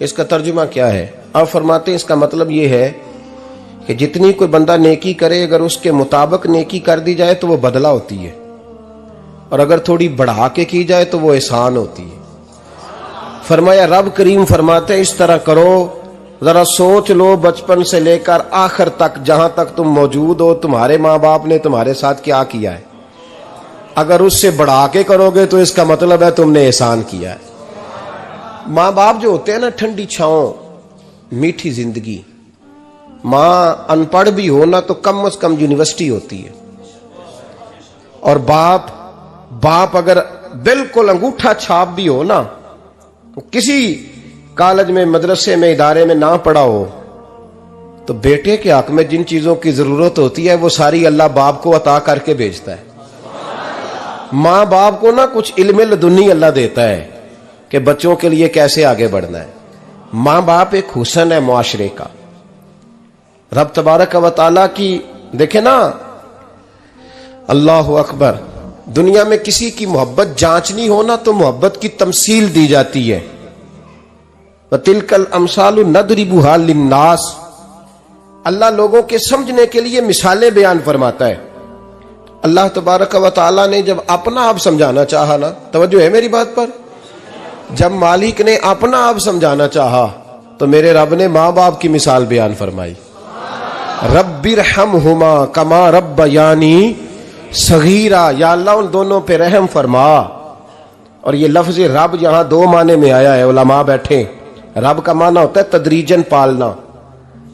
इसका तर्जुमा क्या है? आप फरमाते हैं इसका मतलब ये है कि जितनी कोई बंदा नेकी करे, अगर उसके मुताबिक नेकी कर दी जाए तो वो बदला होती है, और अगर थोड़ी बढ़ा के की जाए तो वो एहसान होती है। फरमाया रब करीम फरमाते हैं इस तरह करो, जरा सोच लो बचपन से लेकर आखिर तक, जहां तक तुम मौजूद हो, तुम्हारे माँ बाप ने तुम्हारे साथ क्या किया है। अगर उससे बढ़ा के करोगे तो इसका मतलब है तुमने एहसान किया है। माँ बाप जो होते हैं ना, ठंडी छांव, मीठी जिंदगी। माँ अनपढ़ भी हो ना तो कम से कम यूनिवर्सिटी होती है, और बाप अगर बिल्कुल अंगूठा छाप भी हो ना, तो किसी कॉलेज में, मदरसे में, इदारे में ना पढ़ा हो, तो बेटे के हक में जिन चीजों की जरूरत होती है वो सारी अल्लाह बाप को अता करके भेजता है। माँ बाप को ना कुछ इल्म लदुन्नी अल्लाह देता है कि बच्चों के लिए कैसे आगे बढ़ना है। माँ बाप एक हुस्न है मुआशरे का। रब तबारक व तआला की देखे ना, अल्लाह अकबर, दुनिया में किसी की मोहब्बत जांचनी हो ना तो मोहब्बत की तमसील दी जाती है। वतिलकल अमसालु नदरिबुहा लिन्नास, अल्लाह लोगों के समझने के लिए मिसालें बयान फरमाता है। अल्लाह तबारक व तआला ने जब अपना आप समझाना चाहा ना, तवज्जो है मेरी बात पर, जब मालिक ने अपना आप समझाना चाहा तो मेरे रब ने माँ बाप की मिसाल बयान फरमाई। रब्बिरहमहुमा कमा रब्बयानी सगीरा, या अल्लाह उन दोनों पे रहम फरमा। और ये लफ्ज रब यहां दो माने में आया है, उलमा बैठे। रब का माना होता है तदरीजन पालना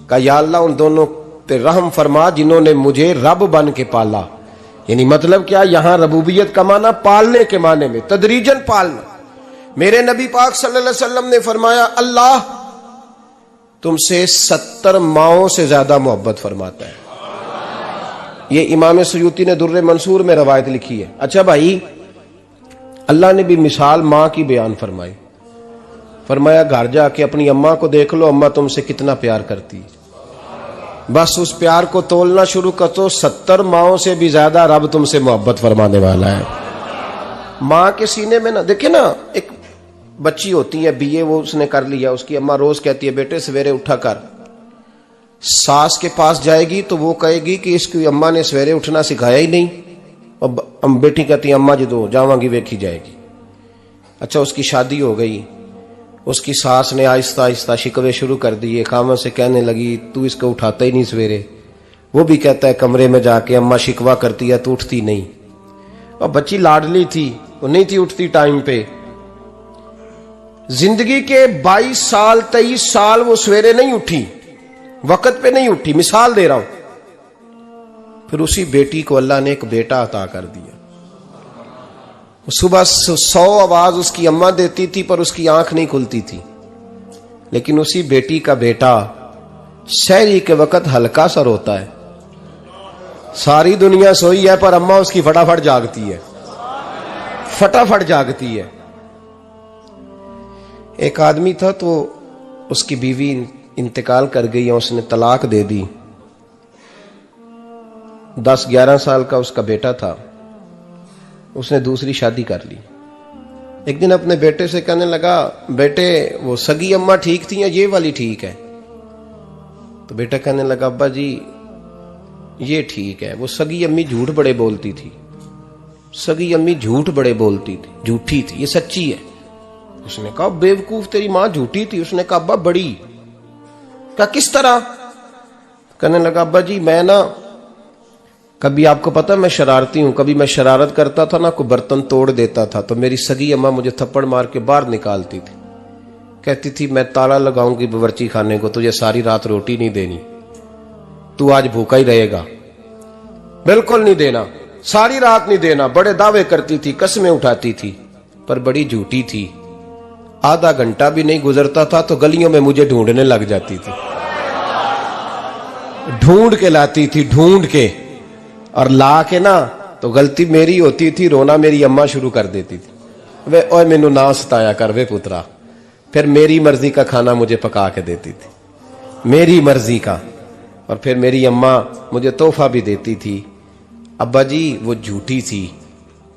का, या अल्लाह उन दोनों पे रहम फरमा जिन्होंने मुझे रब बन के पाला। यानी मतलब क्या, यहां रबूबियत का माना पालने के माने में, तदरीजन पालना। मेरे नबी पाक सल्लल्लाहु अलैहि वसल्लम ने फरमाया अल्लाह तुमसे 70 माओं से ज्यादा मोहब्बत फरमाता है। ये इमाम सयूती ने दुर्रे मंसूर में रवायत लिखी है। अच्छा भाई, अल्लाह ने भी मिसाल माँ की बयान फरमाई। फरमाया घर जाके अपनी अम्मा को देख लो, अम्मा तुमसे कितना प्यार करती है। बस उस प्यार को तोलना शुरू कर तो 70 माओं से भी ज्यादा रब तुमसे मोहब्बत फरमाने वाला है। माँ के सीने में ना, देखे ना, एक बच्ची होती है बीए, वो उसने कर लिया, उसकी अम्मा रोज कहती है बेटे सवेरे उठा कर। सास के पास जाएगी तो वो कहेगी कि इसकी अम्मा ने सवेरे उठना सिखाया ही नहीं, और बेटी कहती है अम्मा जी तो जावांगी वेखी जाएगी। अच्छा, उसकी शादी हो गई, उसकी सास ने आहिस्ता आहिस्ता शिकवे शुरू कर दिए, खामन से कहने लगी तू इसको उठाता ही नहीं सवेरे। वो भी कहता है कमरे में जाके अम्मा शिकवा करती है तू उठती नहीं। और बच्ची लाडली थी, वो नहीं थी उठती टाइम पे। जिंदगी के 22 साल 23 साल वो सवेरे नहीं उठी, वक्त पे नहीं उठी, मिसाल दे रहा हूं। फिर उसी बेटी को अल्लाह ने एक बेटा अता कर दिया। सुबह 100 आवाज उसकी अम्मा देती थी पर उसकी आंख नहीं खुलती थी, लेकिन उसी बेटी का बेटा शहरी के वक्त हल्का सा रोता है। सारी दुनिया सोई है पर अम्मा उसकी फटाफट जागती है, फटाफट जागती है। एक आदमी था तो उसकी बीवी इंतकाल कर गई और उसने तलाक दे दी। 10-11 साल का उसका बेटा था, उसने दूसरी शादी कर ली। एक दिन अपने बेटे से कहने लगा बेटे वो सगी अम्मा ठीक थी या ये वाली ठीक है? तो बेटा कहने लगा अब्बा जी ये ठीक है। वो सगी अम्मी झूठ बड़े बोलती थी, सगी अम्मी झूठ बड़े बोलती थी, झूठी थी, ये सच्ची है। उसने कहा बेवकूफ तेरी मां झूठी थी। उसने कहा अब्बा बड़ी। कहा किस तरह? कहने लगा अब्बा जी मैं ना, कभी आपको पता मैं शरारती हूं, कभी मैं शरारत करता था ना, कोई बर्तन तोड़ देता था तो मेरी सगी अम्मा मुझे थप्पड़ मार के बाहर निकालती थी। कहती थी मैं ताला लगाऊंगी बावर्ची खाने को, तुझे सारी रात रोटी नहीं देनी, तू आज भूखा ही रहेगा। बिल्कुल नहीं देना, सारी रात नहीं देना। बड़े दावे करती थी, कसमें उठाती थी, पर बड़ी झूठी थी। आधा घंटा भी नहीं गुजरता था तो गलियों में मुझे ढूंढने लग जाती थी, ढूंढ के लाती थी, ढूंढ के, और ला के ना तो गलती मेरी होती थी, रोना मेरी अम्मा शुरू कर देती थी। वे ओए मैनू ना सताया कर वे पुत्रा। फिर मेरी मर्जी का खाना मुझे पका के देती थी, मेरी मर्जी का। और फिर मेरी अम्मा मुझे तोहफा भी देती थी। अब्बा जी वो झूठी थी,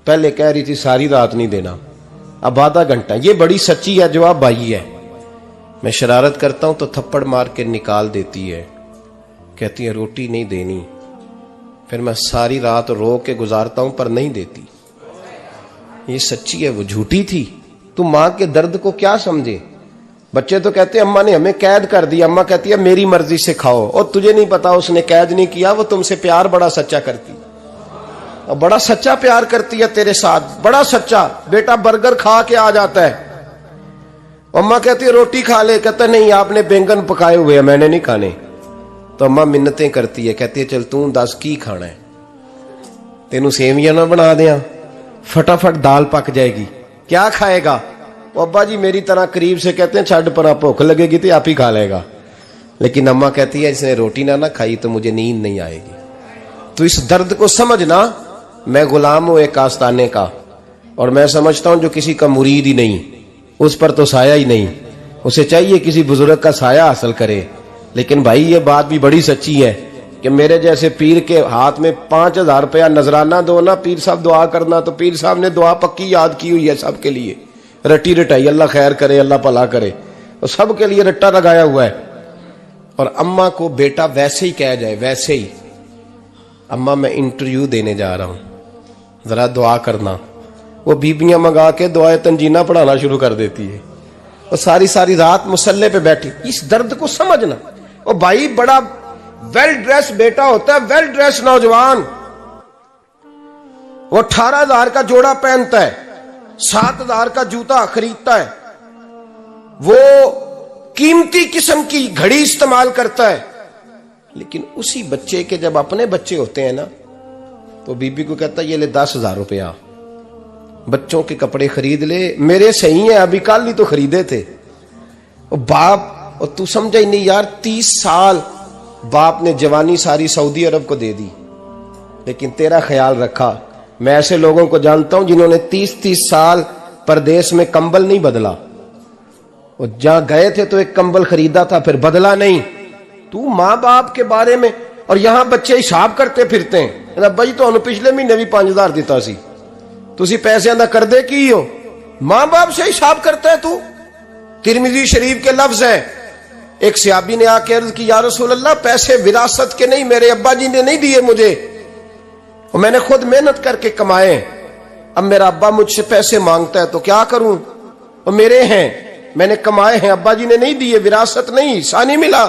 पहले कह रही थी सारी रात नहीं देना, अब आधा घंटा। ये बड़ी सच्ची है, जवाब भाई है। मैं शरारत करता हूं तो थप्पड़ मार के निकाल देती है, कहती है रोटी नहीं देनी। फिर मैं सारी रात रो के गुजारता हूं पर नहीं देती। ये सच्ची है, वो झूठी थी। तू मां के दर्द को क्या समझे। बच्चे तो कहते हैं अम्मा ने हमें कैद कर दिया, अम्मा कहती है मेरी मर्जी से खाओ। और तुझे नहीं पता उसने कैद नहीं किया, वो तुमसे प्यार बड़ा सच्चा करती, और बड़ा सच्चा प्यार करती है तेरे साथ, बड़ा सच्चा। बेटा बर्गर खा के आ जाता है, अम्मा कहती है रोटी खा ले, कहता नहीं आपने बैंगन पकाए हुए हैं मैंने नहीं खाने। तो अम्मा मिन्नतें करती है, कहती है चल तू दस की खाना है, तेनू सेवियां ना बना दिया, फटाफट दाल पक जाएगी, क्या खाएगा। वो अब्बा जी मेरी तरह करीब से कहते हैं छड़ पर भूख लगेगी तो आप ही खा लेगा। लेकिन अम्मा कहती है इसने रोटी ना खाई तो मुझे नींद नहीं आएगी। तो इस दर्द को समझना, मैं गुलाम हूं एक आस्ताने का, और मैं समझता हूं जो किसी का मुरीद ही नहीं उस पर तो साया ही नहीं, उसे चाहिए किसी बुजुर्ग का साया हासिल करे। लेकिन भाई ये बात भी बड़ी सच्ची है कि मेरे जैसे पीर के हाथ में 5,000 रुपया नजराना दो ना, पीर साहब दुआ करना, तो पीर साहब ने दुआ पक्की याद की हुई है सबके लिए, रट्टी रटाई, अल्लाह खैर करे अल्लाह भला करे, और सबके लिए रट्टा लगाया हुआ है। और अम्मा को बेटा वैसे ही कह जाए, वैसे ही अम्मा मैं इंटरव्यू देने जा रहा हूं, जरा दुआ करना, वो बीबियां मंगा के दुआए तंजीना पढ़ाना शुरू कर देती है, और सारी सारी रात मुसल्ले पे बैठी। इस दर्द को समझना। और भाई बड़ा वेल ड्रेस बेटा होता है, वेल ड्रेस नौजवान, वो 18,000 का जोड़ा पहनता है, 7,000 का जूता खरीदता है, वो कीमती किस्म की घड़ी इस्तेमाल करता है। लेकिन उसी बच्चे के जब अपने बच्चे होते हैं ना, तो बीबी को कहता है ये ले 10,000 रुपया, बच्चों के कपड़े खरीद ले, मेरे सही है अभी कल ही तो खरीदे थे। और बाप, और तू समझा ही नहीं यार, 30 साल बाप ने जवानी सारी सऊदी अरब को दे दी, लेकिन तेरा ख्याल रखा। मैं ऐसे लोगों को जानता हूं जिन्होंने 30-30 साल परदेश में कंबल नहीं बदला, और जहां गए थे तो एक कंबल खरीदा था फिर बदला नहीं। तू मां बाप के बारे में, और यहां बच्चे हिसाब करते फिरते हैं, भाई तो पिछले महीने भी 5,000 दिता सी, तुसी पैसे ना कर दे की हो, मां बाप से हिसाब करता है तू। तिरमिजी शरीफ के लफ्ज हैं, एक सहाबी ने आके अर्ज की या रसूल अल्लाह पैसे विरासत के नहीं, मेरे अब्बा जी ने नहीं दिए मुझे, और मैंने खुद मेहनत करके कमाए, अब मेरा अब्बा मुझसे पैसे मांगता है तो क्या करूं, और मेरे हैं, मैंने कमाए हैं, अब्बा जी ने नहीं दिए, विरासत नहीं, हिस्सा नहीं मिला।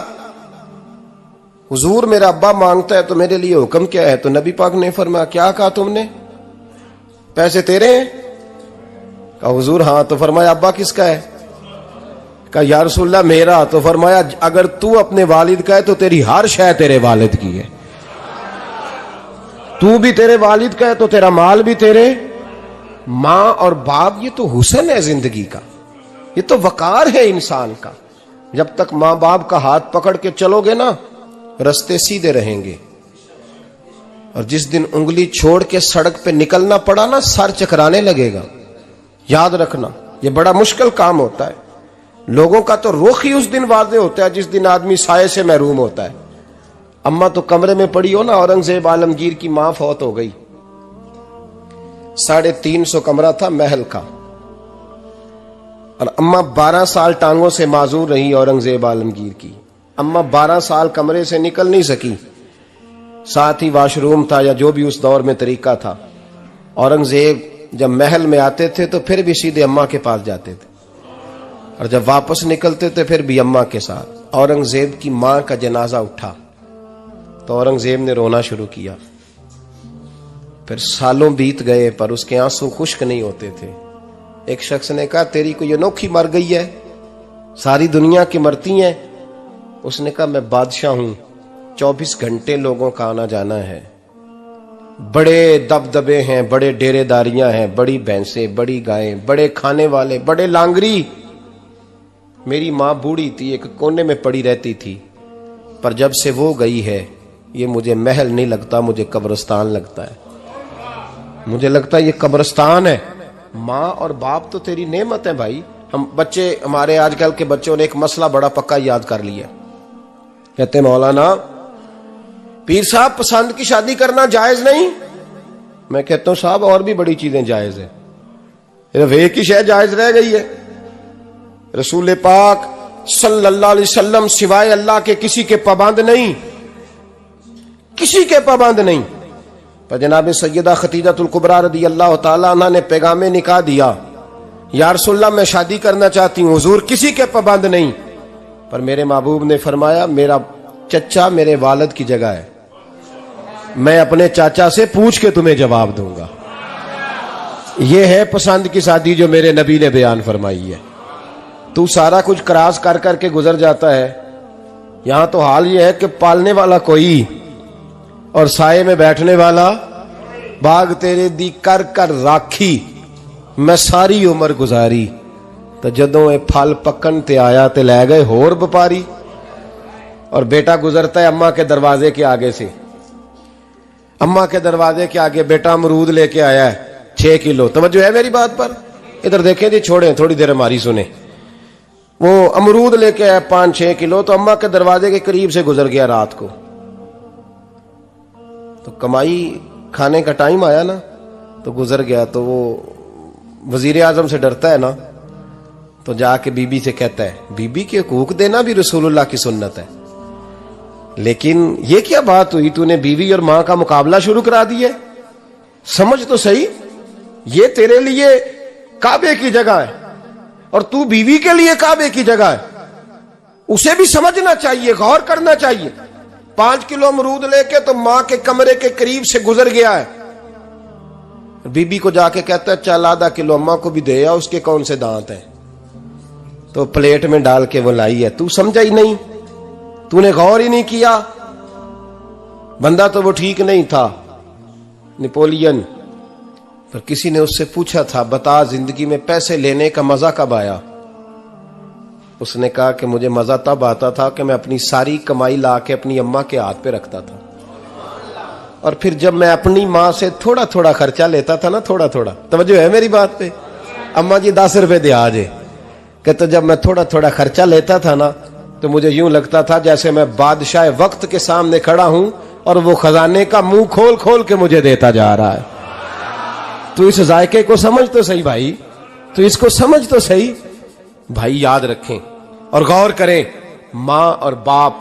हुजूर मेरा अब्बा मांगता है तो मेरे लिए हुक्म क्या है। तो नबी पाक ने फरमाया क्या कहा तुमने, पैसे तेरे हैं? कहा हुजूर हाँ। तो फरमाया अब्बा किसका है? कहा या रसूलल्लाह मेरा। तो फरमाया अगर तू अपने वालिद का है तो तेरी हर शय तेरे वालिद की है, तू भी तेरे वालिद का है तो तेरा माल भी तेरे। मां और बाप ये तो हुस्न है जिंदगी का, ये तो वकार है इंसान का। जब तक मां बाप का हाथ पकड़ के चलोगे ना, रास्ते सीधे रहेंगे, और जिस दिन उंगली छोड़ के सड़क पे निकलना पड़ा ना, सर चकराने लगेगा। याद रखना ये बड़ा मुश्किल काम होता है। लोगों का तो रुख ही उस दिन वादे होता है जिस दिन आदमी साये से महरूम होता है। अम्मा तो कमरे में पड़ी हो ना, औरंगजेब आलमगीर की मां फौत हो गई, 350 कमरा था महल का, और अम्मा 12 साल टांगों से माजूर रही औरंगजेब आलमगीर की। अम्मा 12 साल कमरे से निकल नहीं सकी, साथ ही वॉशरूम था या जो भी उस दौर में तरीका था। औरंगजेब जब महल में आते थे तो फिर भी सीधे अम्मा के पास जाते थे, और जब वापस निकलते थे फिर भी अम्मा के साथ। औरंगजेब की मां का जनाजा उठा तो औरंगजेब ने रोना शुरू किया। फिर सालों बीत गए पर उसके आंसू खुश्क नहीं होते थे। एक शख्स ने कहा तेरी कोई अनोखी मर गई है, सारी दुनिया की मरती हैं। उसने कहा मैं बादशाह हूं, 24 घंटे लोगों का आना जाना है, बड़े दबदबे हैं, बड़े डेरेदारियां हैं, बड़ी भैंसें, बड़ी गायें, बड़े खाने वाले, बड़े लांगरी। मेरी मां बूढ़ी थी, एक कोने में पड़ी रहती थी, पर जब से वो गई है ये मुझे महल नहीं लगता, मुझे कब्रिस्तान लगता है। मुझे लगता है ये कब्रिस्तान है। मां और बाप तो तेरी नेमत है भाई। हम बच्चे, हमारे आजकल के बच्चों ने एक मसला बड़ा पक्का याद कर लिया, कहते मौलाना पीर साहब पसंद की शादी करना जायज नहीं। मैं कहता हूं साहब और भी बड़ी चीजें जायज है, एक ही शय जायज रह गई है। रसूल पाक सल्लल्लाहु अलैहि वसल्लम सिवाय अल्लाह के किसी के पाबंद नहीं, किसी के पाबंद नहीं। पर जनाब सैयदा खतीजतुल कुबरा रदी अल्लाह ताला अन्हा ने पैगामे निकाह दिया, या रसूलल्लाह मैं शादी करना चाहती हूँ, हुजूर किसी के पाबंद नहीं। पर मेरे महबूब ने फरमाया मेरा चचा मेरे वालिद की जगह है, मैं अपने चाचा से पूछ के तुम्हें जवाब दूंगा। यह है पसंद की शादी जो मेरे नबी ने बयान फरमाई है। तू सारा कुछ क्रॉस कर करके गुजर जाता है। यहां तो हाल यह है कि पालने वाला कोई और साये में बैठने वाला, बाग तेरे दी कर कर राखी मैं सारी उम्र गुजारी, तो जदों ये फल पकन ते आया ते लै गए होर व्यापारी। और बेटा गुजरता है अम्मा के दरवाजे के आगे से, अम्मा के दरवाजे के आगे बेटा अमरूद लेके आया है 6 किलो। तवज्जो है मेरी बात पर? इधर देखें जी, छोड़ें थोड़ी देर हमारी सुने। वो अमरूद लेके आया 5-6 किलो, तो अम्मा के दरवाजे के करीब से गुजर गया रात को। तो कमाई खाने का टाइम आया ना, तो गुजर गया। तो वो वजीर आजम से डरता है ना, तो जाके बीबी से कहता है बीबी के हकूक देना भी रसूलुल्लाह की सुन्नत है। लेकिन ये क्या बात हुई, तूने बीवी और मां का मुकाबला शुरू करा दिया? समझ तो सही, ये तेरे लिए काबे की जगह है और तू बीवी के लिए काबे की जगह है। उसे भी समझना चाहिए, गौर करना चाहिए। 5 किलो अमरूद लेके तो मां के कमरे के करीब से गुजर गया है। बीबी को जाके कहता है चल आधा किलो अम्मा को भी दे आ, उसके कौन से दांत हैं। तो प्लेट में डाल के वो लाई है। तू समझा ही नहीं, तूने गौर ही नहीं किया। बंदा तो वो ठीक नहीं था, नेपोलियन। पर किसी ने उससे पूछा था बता जिंदगी में पैसे लेने का मजा कब आया? उसने कहा कि मुझे मजा तब आता था कि मैं अपनी सारी कमाई ला के अपनी अम्मा के हाथ पे रखता था, और फिर जब मैं अपनी मां से थोड़ा थोड़ा खर्चा लेता था ना, थोड़ा थोड़ा, तवज्जो है मेरी बात पे? अम्मा जी 10 रुपए दे आज, कि तो जब मैं थोड़ा थोड़ा खर्चा लेता था ना, तो मुझे यूं लगता था जैसे मैं बादशाह वक्त के सामने खड़ा हूं और वो खजाने का मुंह खोल खोल के मुझे देता जा रहा है। तू इस जायके को समझ तो सही भाई, तू इसको समझ तो सही भाई। याद रखें और गौर करें, मां और बाप।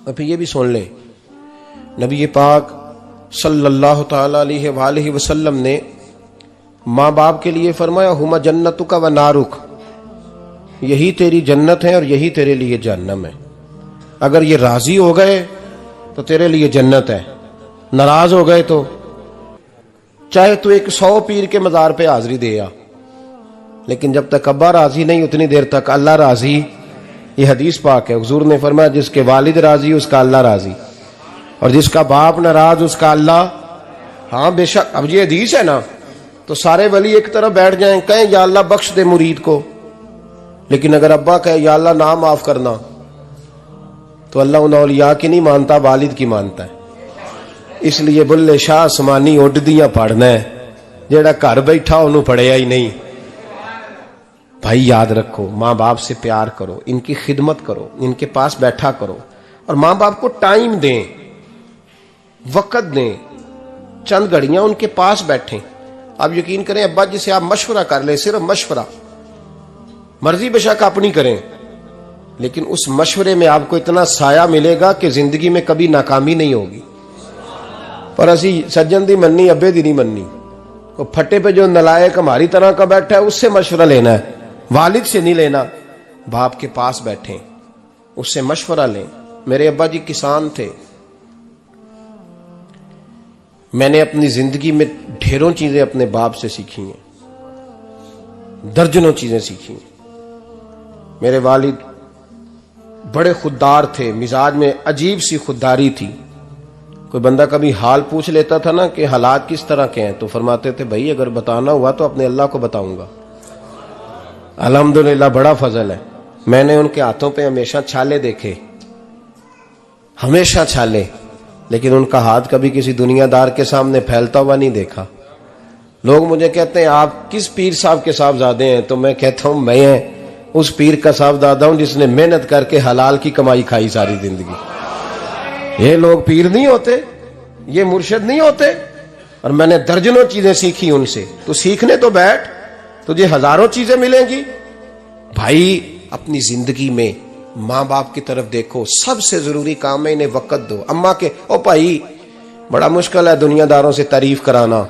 और फिर ये भी सुन लें, नबी पाक सल्लल्लाहु ताला अलैहि वसल्लम ने मां बाप के लिए फरमाया हुमा जन्नतुका व नारुक, यही तेरी जन्नत है और यही तेरे लिए जहन्नम है। अगर ये राजी हो गए तो तेरे लिए जन्नत है, नाराज हो गए तो चाहे तू 100 पीर के मजार पे हाजिरी दे आ, लेकिन जब तक अब्बा राजी नहीं उतनी देर तक अल्लाह राजी। ये हदीस पाक है, हुजूर ने फरमाया जिसके वालिद राजी उसका अल्लाह राजी, और जिसका बाप नाराज उसका अल्लाह। हाँ बेशक, अब ये हदीस है ना, तो सारे वली एक तरफ बैठ जाएं, कहें या अल्लाह बख्श दे मुरीद को। लेकिन अगर अब्बा कहे या अल्लाह ना माफ करना, तो अल्लाह उन औलिया की नहीं मानता, वालिद की मानता है। इसलिए बुल्ले शाह आसमानी उड्डियां पढ़ना है, जेड़ा घर बैठा उन्होंने पढ़िया ही नहीं। भाई याद रखो, माँ बाप से प्यार करो, इनकी खिदमत करो, इनके पास बैठा करो, और माँ बाप को टाइम दें, वक़्त दें, चंद घड़ियां उनके पास बैठें। आप यकीन करें, अब्बा जी से आप मशवरा कर ले, सिर्फ मशवरा, मर्जी बेशक अपनी करें, लेकिन उस मशवरे में आपको इतना साया मिलेगा कि जिंदगी में कभी नाकामी नहीं होगी। पर असी सज्जन दी मन्नी, अब्बे दी नहीं मन्नी। तो फटे पे जो नलायक हमारी तरह का बैठा है उससे मशवरा लेना है, वालिद से नहीं लेना। बाप के पास बैठें, उससे मशवरा लें। मेरे अब्बा जी किसान थे, मैंने अपनी जिंदगी में ढेरों चीजें अपने बाप से सीखी हैं, दर्जनों चीजें सीखी हैं। मेरे वालिद बड़े खुददार थे, मिजाज में अजीब सी खुददारी थी। कोई बंदा कभी हाल पूछ लेता था ना कि हालात किस तरह के हैं, तो फरमाते थे भाई अगर बताना हुआ तो अपने अल्लाह को बताऊंगा। अल्हम्दुलिल्लाह बड़ा फजल है, मैंने उनके हाथों पे हमेशा छाले देखे, हमेशा छाले, लेकिन उनका हाथ कभी किसी दुनियादार के सामने फैलता हुआ नहीं देखा। लोग मुझे कहते हैं आप किस पीर साहब के साहबजादे हैं, तो मैं कहता हूं मैं उस पीर का साहबजादा हूं जिसने मेहनत करके हलाल की कमाई खाई सारी जिंदगी। ये लोग पीर नहीं होते, ये मुर्शिद नहीं होते, और मैंने दर्जनों चीजें सीखी उनसे। तो सीखने तो बैठ, तुझे हजारों चीजें मिलेंगी। भाई अपनी जिंदगी में माँ बाप की तरफ देखो, सबसे जरूरी काम है इन्हें वक्त दो। अम्मा के ओ भाई बड़ा मुश्किल है दुनियादारों से तारीफ कराना,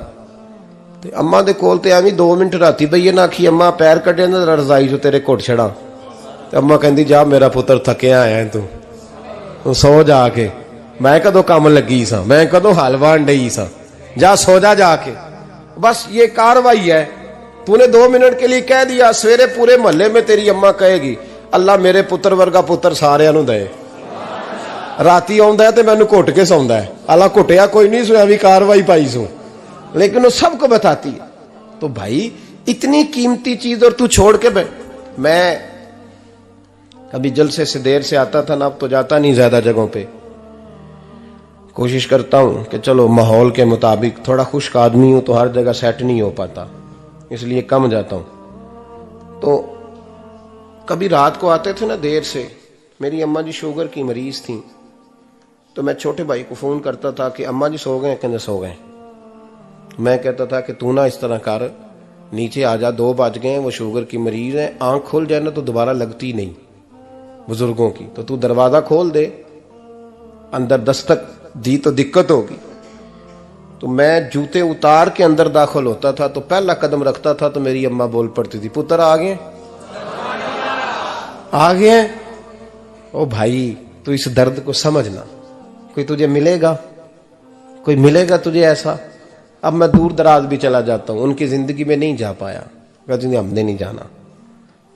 ते अम्मा दे कोल ते एवं 2 मिनट राती बईए ना आखी अम्मा पैर कटे ना रजाई चो तेरे घुट छड़ा, ते अम्मा कहती जा मेरा पुत्र थकिया आया तू सो जाके, मैं कदों काम लगी सा, मैं कदों हल वाहन डई सा, जा सो जा जाके। बस ये कार्रवाई है। तूने 2 मिनट के लिए कह दिया, सवेरे पूरे मोहल्ले में तेरी अम्मा कहेगी अल्लाह मेरे पुत्र वर्गा पुत्र सारियां नूं दे। राती आउंदा ते मैनू घुट के सौंदा है, अल्लाह घुटिया कोई नहीं सुया भी कार्रवाई पाई सू, लेकिन वो सबको बताती है। तो भाई इतनी कीमती चीज और तू छोड़ के मैं कभी जलसे से देर से आता था ना, अब तो जाता नहीं ज्यादा जगहों पे, कोशिश करता हूं कि चलो माहौल के मुताबिक, थोड़ा खुश्क आदमी हूं तो हर जगह सेट नहीं हो पाता, इसलिए कम जाता हूं। तो कभी रात को आते थे ना देर से, मेरी अम्मा जी शुगर की मरीज थी, तो मैं छोटे भाई को फोन करता था कि अम्मा जी सो गए, कहते सो गए। मैं कहता था कि तू ना इस तरह कर, नीचे आ जा, 2 बज गए, वो शुगर की मरीज है, आंख खुल जाए ना तो दोबारा लगती नहीं बुजुर्गों की, तो तू दरवाजा खोल दे, अंदर दस्तक दी तो दिक्कत होगी। तो मैं जूते उतार के अंदर दाखिल होता था, तो पहला कदम रखता था तो मेरी अम्मा बोल पड़ती थी पुत्र आ गए, आ गए। ओ भाई तू इस दर्द को समझना, कोई तुझे मिलेगा, कोई मिलेगा तुझे ऐसा। अब मैं दूर दराज भी चला जाता हूं, उनकी जिंदगी में नहीं जा पाया, कहती थी हमने नहीं जाना,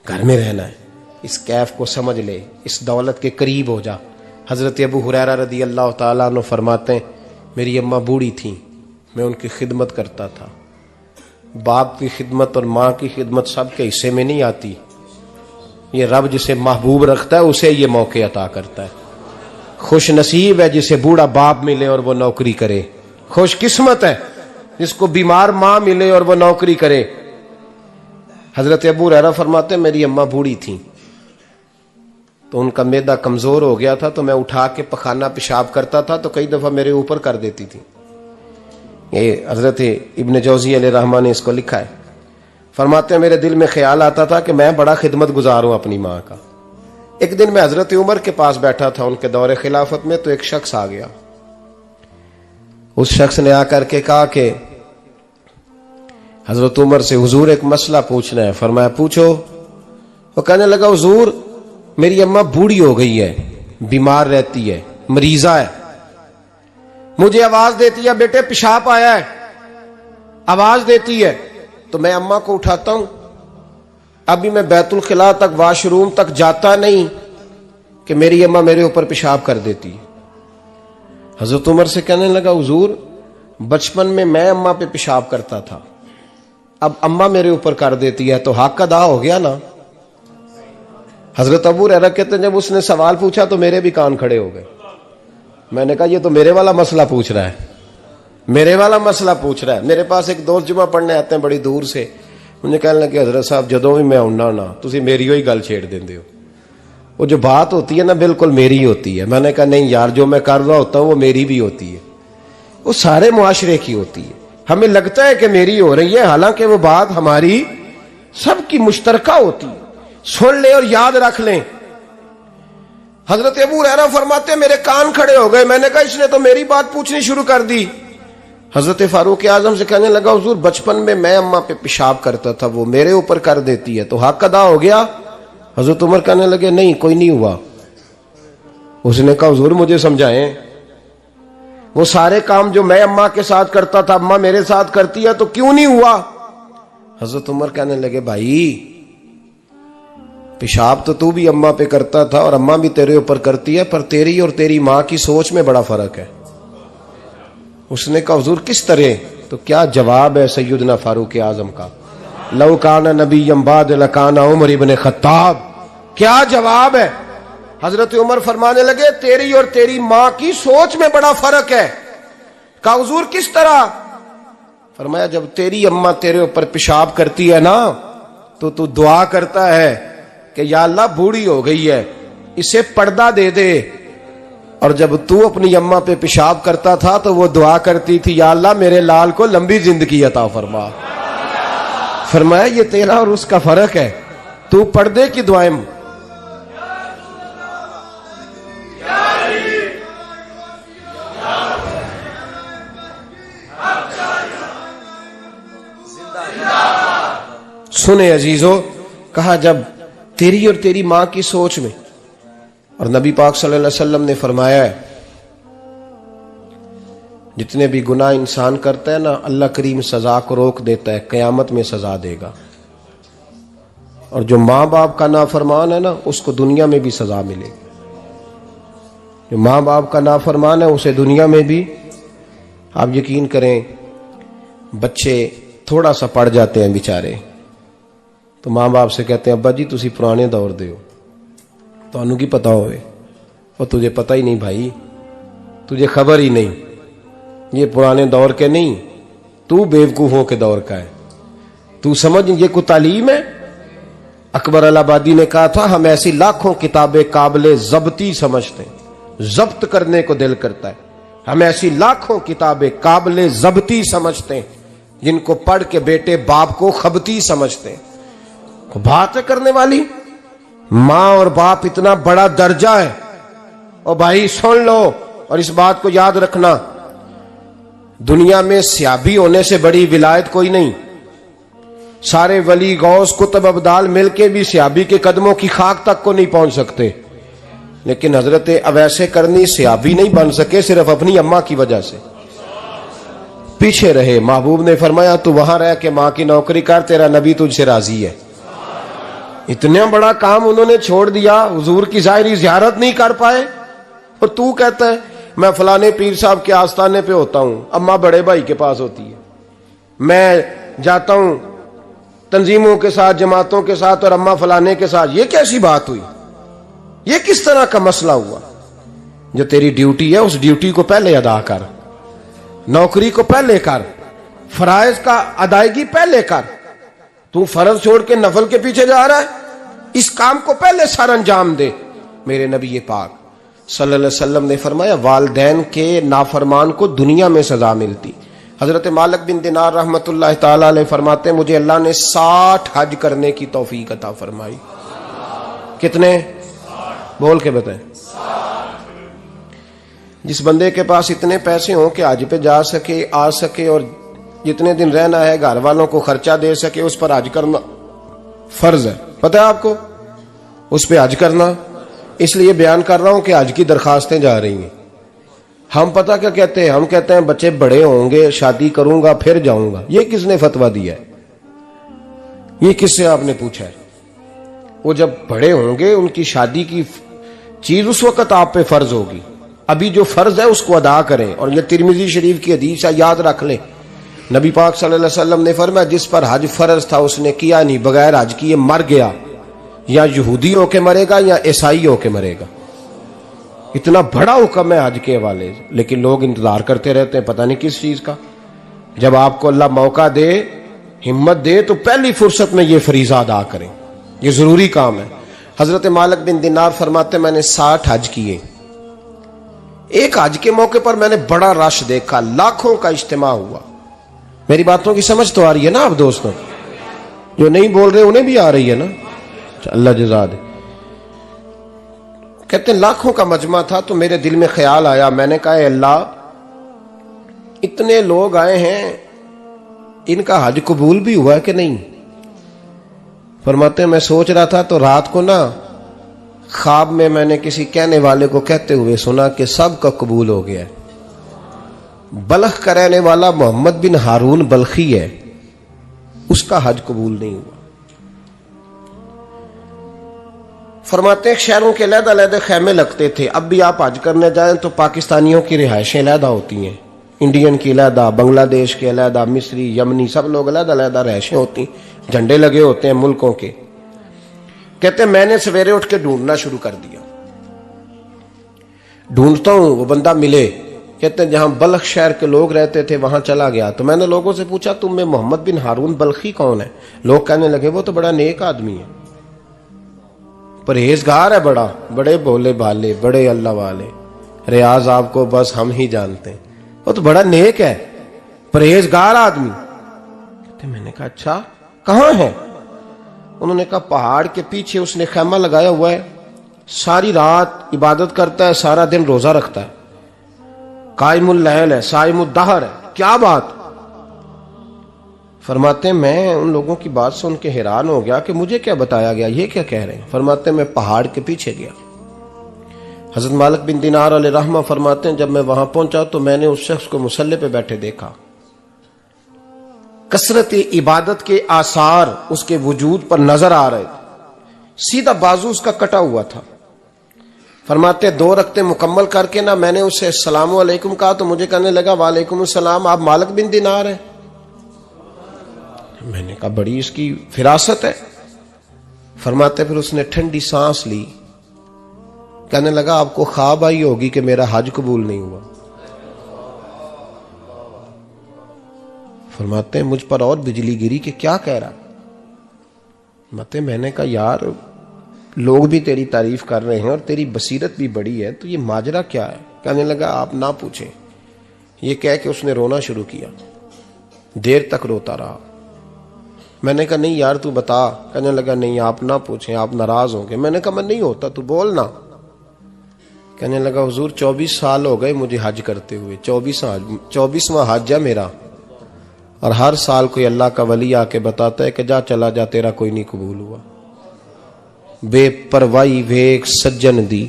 घर में रहना है, इस कैफ को समझ ले, इस दौलत के करीब हो जा। हजरत अबू हुरैरा रदी अल्लाह ताला अन्हु फरमाते हैं मेरी अम्मा बूढ़ी थी, मैं उनकी खिदमत करता था। बाप की खिदमत और माँ की खिदमत सबके हिस्से में नहीं आती, ये रब जिसे महबूब रखता है उसे ये मौके अता करता है। खुश नसीब है जिसे बूढ़ा बाप मिले और वो नौकरी करे, खुश किस्मत है जिसको बीमार माँ मिले और वो नौकरी करे। हजरत अबू हुरैरा फरमाते मेरी अम्मा बूढ़ी थी, तो उनका मैदा कमजोर हो गया था, तो मैं उठा के पखाना पेशाब करता था तो कई दफा मेरे ऊपर कर देती थी। ये हजरत इब्न जौजी अलैहि रहमा ने इसको लिखा है, फरमाते हैं मेरे दिल में ख्याल आता था कि मैं बड़ा खिदमत गुजार हूं अपनी माँ का। एक दिन मैं हजरत उमर के पास बैठा था उनके दौरे खिलाफत में, तो एक शख्स आ गया। उस शख्स ने आकर के कहा कि हजरत उमर से हुजूर एक मसला पूछना है। फरमाया पूछो। वो कहने लगा हुजूर मेरी अम्मा बूढ़ी हो गई है, बीमार रहती है, मरीजा है, मुझे आवाज देती है बेटे पेशाब आया है, आवाज देती है, तो मैं अम्मा को उठाता हूं। अभी मैं बैतुल खिला तक वॉशरूम तक जाता नहीं कि मेरी अम्मा मेरे ऊपर पेशाब कर देती है। हजरत उमर से कहने लगा हुजूर बचपन में मैं अम्मा पे पेशाब करता था, अब अम्मा मेरे ऊपर कर देती है तो हक अदा हो गया ना। हजरत अबू हुरैरा कहते हैं जब उसने सवाल पूछा तो मेरे भी कान खड़े हो गए। मैंने कहा ये तो मेरे वाला मसला पूछ रहा है, मेरे वाला मसला पूछ रहा है। मेरे पास एक दोस्त जुमा पढ़ने आते हैं बड़ी दूर से, मुझे कहने लगे हजरत साहब जदों भी मैं आउना ना तुसी मेरी ही गल छेड़ देंदे हो, वो जो बात होती है ना बिल्कुल मेरी होती है। मैंने कहा नहीं यार जो मैं कर रहा होता हूँ वो मेरी भी होती है, वो सारे मुआशरे की होती है। हमें लगता है कि मेरी हो रही है, हालांकि वो बात हमारी सबकी मुश्तरका होती है। सुन ले और याद रख लें। हजरत अबू हुरैरा फरमाते मेरे कान खड़े हो गए। मैंने कहा इसने तो मेरी बात पूछनी शुरू कर दी। हजरत फारूक आजम से कहने लगा हुजूर बचपन में मैं अम्मा पे पेशाब करता था, वो मेरे ऊपर कर देती है तो हक अदा हो गया। हजरत उमर कहने लगे नहीं कोई नहीं हुआ। उसने कहा हुजूर मुझे समझाएं, वो सारे काम जो मैं अम्मा के साथ करता था अम्मा मेरे साथ करती है तो क्यों नहीं हुआ। हजरत उमर कहने लगे भाई पेशाब तो तू भी अम्मा पे करता था और अम्मा भी तेरे ऊपर करती है, पर तेरी और तेरी माँ की सोच में बड़ा फर्क है। उसने कहा हुजूर किस तरह, तो क्या जवाब है सैयदना फारूक आजम का, लौ काना नबीय्यम बाद लकाना उमर इब्न खत्ताब। क्या जवाब है। हजरत उमर फरमाने लगे तेरी और तेरी माँ की सोच में बड़ा फर्क है। कहा हुजूर किस तरह। फरमाया जब तेरी अम्मा तेरे ऊपर पेशाब करती है ना तो तू दुआ करता है कि या अल्लाह बूढ़ी हो गई है इसे पर्दा दे दे, और जब तू अपनी अम्मा पे पेशाब करता था तो वो दुआ करती थी या अल्लाह मेरे लाल को लंबी जिंदगी अता फरमा। फरमाया ये तेरा और उसका फर्क है, तू पर्दे की दुआएं सुने अजीजों, कहा जब तेरी और तेरी मां की सोच में, और नबी पाक सल्लल्लाहु अलैहि वसल्लम ने फरमाया है जितने भी गुनाह इंसान करता है ना, अल्लाह करीम सजा को रोक देता है, कयामत में सजा देगा। और जो माँ बाप का नाफरमान है ना, उसको दुनिया में भी सजा मिलेगी। जो माँ बाप का नाफरमान है उसे दुनिया में भी, आप यकीन करें, बच्चे थोड़ा सा पढ़ जाते हैं बेचारे, तो माँ बाप से कहते हैं अब्बा जी तुसी पुराने दौर दे हो, तो की पता होवे, और तुझे पता ही नहीं भाई, तुझे खबर ही नहीं, ये पुराने दौर के नहीं, तू बेवकूफों के दौर का है, तू समझ ये कोई तालीम है। अकबर अलाहाबादी ने कहा था हम ऐसी लाखों किताबें काबिले जब्ती समझते हैं, जब्त करने को दिल करता है, हम ऐसी लाखों किताबें काबिले जब्ती समझते हैं जिनको पढ़ के बेटे बाप को खबती समझते हैं। बात है करने वाली, मां और बाप इतना बड़ा दर्जा है। और भाई सुन लो और इस बात को याद रखना, दुनिया में सियाबी होने से बड़ी विलायत कोई नहीं। सारे वली गौस कुतुब अब्दाल मिलके भी सियाबी के कदमों की खाक तक को नहीं पहुंच सकते, लेकिन हजरत अवैसे करनी सियाबी नहीं बन सके सिर्फ अपनी अम्मा की वजह से, पीछे रहे। महबूब ने फरमाया तू वहां रह के मां की नौकरी कर, तेरा नबी तुझसे राजी है। इतना बड़ा काम उन्होंने छोड़ दिया, हुजूर की जाहिरी जियारत नहीं कर पाए, और तू कहता है मैं फलाने पीर साहब के आस्थाने पे होता हूं, अम्मा बड़े भाई के पास होती है, मैं जाता हूं तंजीमों के साथ, जमातों के साथ, और अम्मा फलाने के साथ। ये कैसी बात हुई? ये किस तरह का मसला हुआ? जो तेरी ड्यूटी है उस ड्यूटी को पहले अदा कर, नौकरी को पहले कर, फराइज का अदायगी पहले कर। तू फर्ज छोड़ के नफल के पीछे जा रहा है, इस काम को पहले सर अंजाम दे। मेरे नबी पाक सल्लल्लाहु अलैहि वसल्लम ने फरमाया वालिदैन के नाफरमान को दुनिया में सजा मिलती। हजरत मालिक बिन दिनार रहमतुल्लाह ताला अलैह फरमाते मुझे अल्लाह ने 60 हज करने की तौफीक अता फरमाई। कितने? बोल के बताएं। जिस बंदे के पास इतने पैसे हों कि हज पे जा सके, आ सके, और जितने दिन रहना है घर वालों को खर्चा दे सके, उस पर हज करना फर्ज है। पता है आपको, उस पर हज करना। इसलिए बयान कर रहा हूं कि हज की दरखास्तें जा रही हैं। हम पता क्या कहते हैं? हम कहते हैं बच्चे बड़े होंगे, शादी करूंगा फिर जाऊंगा। ये किसने फतवा दिया है? ये किससे आपने पूछा है? वो जब बड़े होंगे उनकी शादी की चीज उस वक्त आप पे फर्ज होगी। अभी जो फर्ज है उसको अदा करें। और ये तिरमिजी शरीफ की हदीस है, याद रख ले। नबी पाक सल्लल्लाहु अलैहि वसल्लम ने फरमाया जिस पर हज फर्ज था उसने किया नहीं, बगैर हज किए मर गया, या यहूदी होके मरेगा या ईसाई होके मरेगा। इतना बड़ा हुक्म है हज के हवाले, लेकिन लोग इंतजार करते रहते हैं पता नहीं किस चीज का। जब आपको अल्लाह मौका दे, हिम्मत दे, तो पहली फुर्सत में ये फरीजा अदा करें, ये जरूरी काम है। हजरत मालिक बिन दिनार फरमाते मैंने 60 हज किए। एक हज के मौके पर मैंने बड़ा रश देखा, लाखों का इज्तिमा हुआ। मेरी बातों की समझ तो आ रही है ना आप दोस्तों? जो नहीं बोल रहे उन्हें भी आ रही है ना? अल्लाह जज़ा दे। कहते लाखों का मजमा था, तो मेरे दिल में ख्याल आया, मैंने कहा अल्लाह इतने लोग आए हैं, इनका हज कबूल भी हुआ है कि नहीं? फरमाते मैं सोच रहा था तो रात को ना ख्वाब में मैंने किसी कहने वाले को कहते हुए सुना कि सबका कबूल हो गया है। बल्ख का रहने वाला मोहम्मद बिन हारून बल्खी है, उसका हज कबूल नहीं हुआ। फरमाते शहरों के अलग-अलग खैमे लगते थे। अब भी आप हज करने जाएं तो पाकिस्तानियों की रिहायशें अलग होती हैं, इंडियन की अलग, बांग्लादेश के अलग, मिस्री, यमनी, सब लोग अलग-अलग रिहायशें होती, झंडे लगे होते हैं मुल्कों के। कहते मैंने सवेरे उठ के ढूंढना शुरू कर दिया, ढूंढता हूं वो बंदा मिले। कहते जहां बल्ख शहर के लोग रहते थे वहां चला गया, तो मैंने लोगों से पूछा तुम में मोहम्मद बिन हारून बल्खी कौन है? लोग कहने लगे वो तो बड़ा नेक आदमी है, परहेजगार है, बड़ा, बड़े भोले भाले, बड़े अल्लाह वाले, रियाज आपको बस हम ही जानते हैं, वो तो बड़ा नेक है, परहेजगार आदमी। कहते मैंने कहा अच्छा कहां है? उन्होंने कहा पहाड़ के पीछे उसने खैमा लगाया हुआ है, सारी रात इबादत करता है, सारा दिन रोजा रखता है, कायमुल लैल है, साइमुद दहर है। क्या बात? फरमाते हैं मैं उन लोगों की बात सुन के हैरान हो गया कि मुझे क्या बताया गया, ये क्या कह रहे हैं। फरमाते हैं मैं पहाड़ के पीछे गया। हजरत मालिक बिन दिनार अलैहिर्रहमा फरमाते हैं जब मैं वहां पहुंचा तो मैंने उस शख्स को मुसल्ले पे बैठे देखा। कसरत इबादत के आसार उसके वजूद पर नजर आ रहे थे। सीधा बाजू उसका कटा हुआ था। फरमाते 2 रकते मुकम्मल करके ना मैंने उससे अस्सलाम वालेकुम कहा तो मुझे कहने लगा वालेकुम अस्सलाम, आप मालिक बिन दिनार हैं। मैंने कहा बड़ी इसकी फिरासत है। फरमाते फिर उसने ठंडी सांस ली, कहने लगा आपको ख्वाब आई होगी कि मेरा हज कबूल नहीं हुआ। फरमाते हैं मुझ पर और बिजली गिरी कि क्या कह रहा। फरमाते मैंने कहा यार लोग भी तेरी तारीफ कर रहे हैं और तेरी बसीरत भी बड़ी है, तो ये माजरा क्या है। कहने लगा आप ना पूछें। ये कह के उसने रोना शुरू किया, देर तक रोता रहा। मैंने कहा नहीं यार तू बता। कहने लगा नहीं आप ना पूछें, आप नाराज होंगे। मैंने कहा मैं नहीं होता, तू बोल ना। कहने लगा हुजूर 24 साल हो गए मुझे हज करते हुए, 24वां हज है मेरा, और हर साल कोई अल्लाह का वली आके बताता है कि जा चला जा तेरा कोई नहीं कबूल हुआ। बेपरवाही वेख सज्जन दी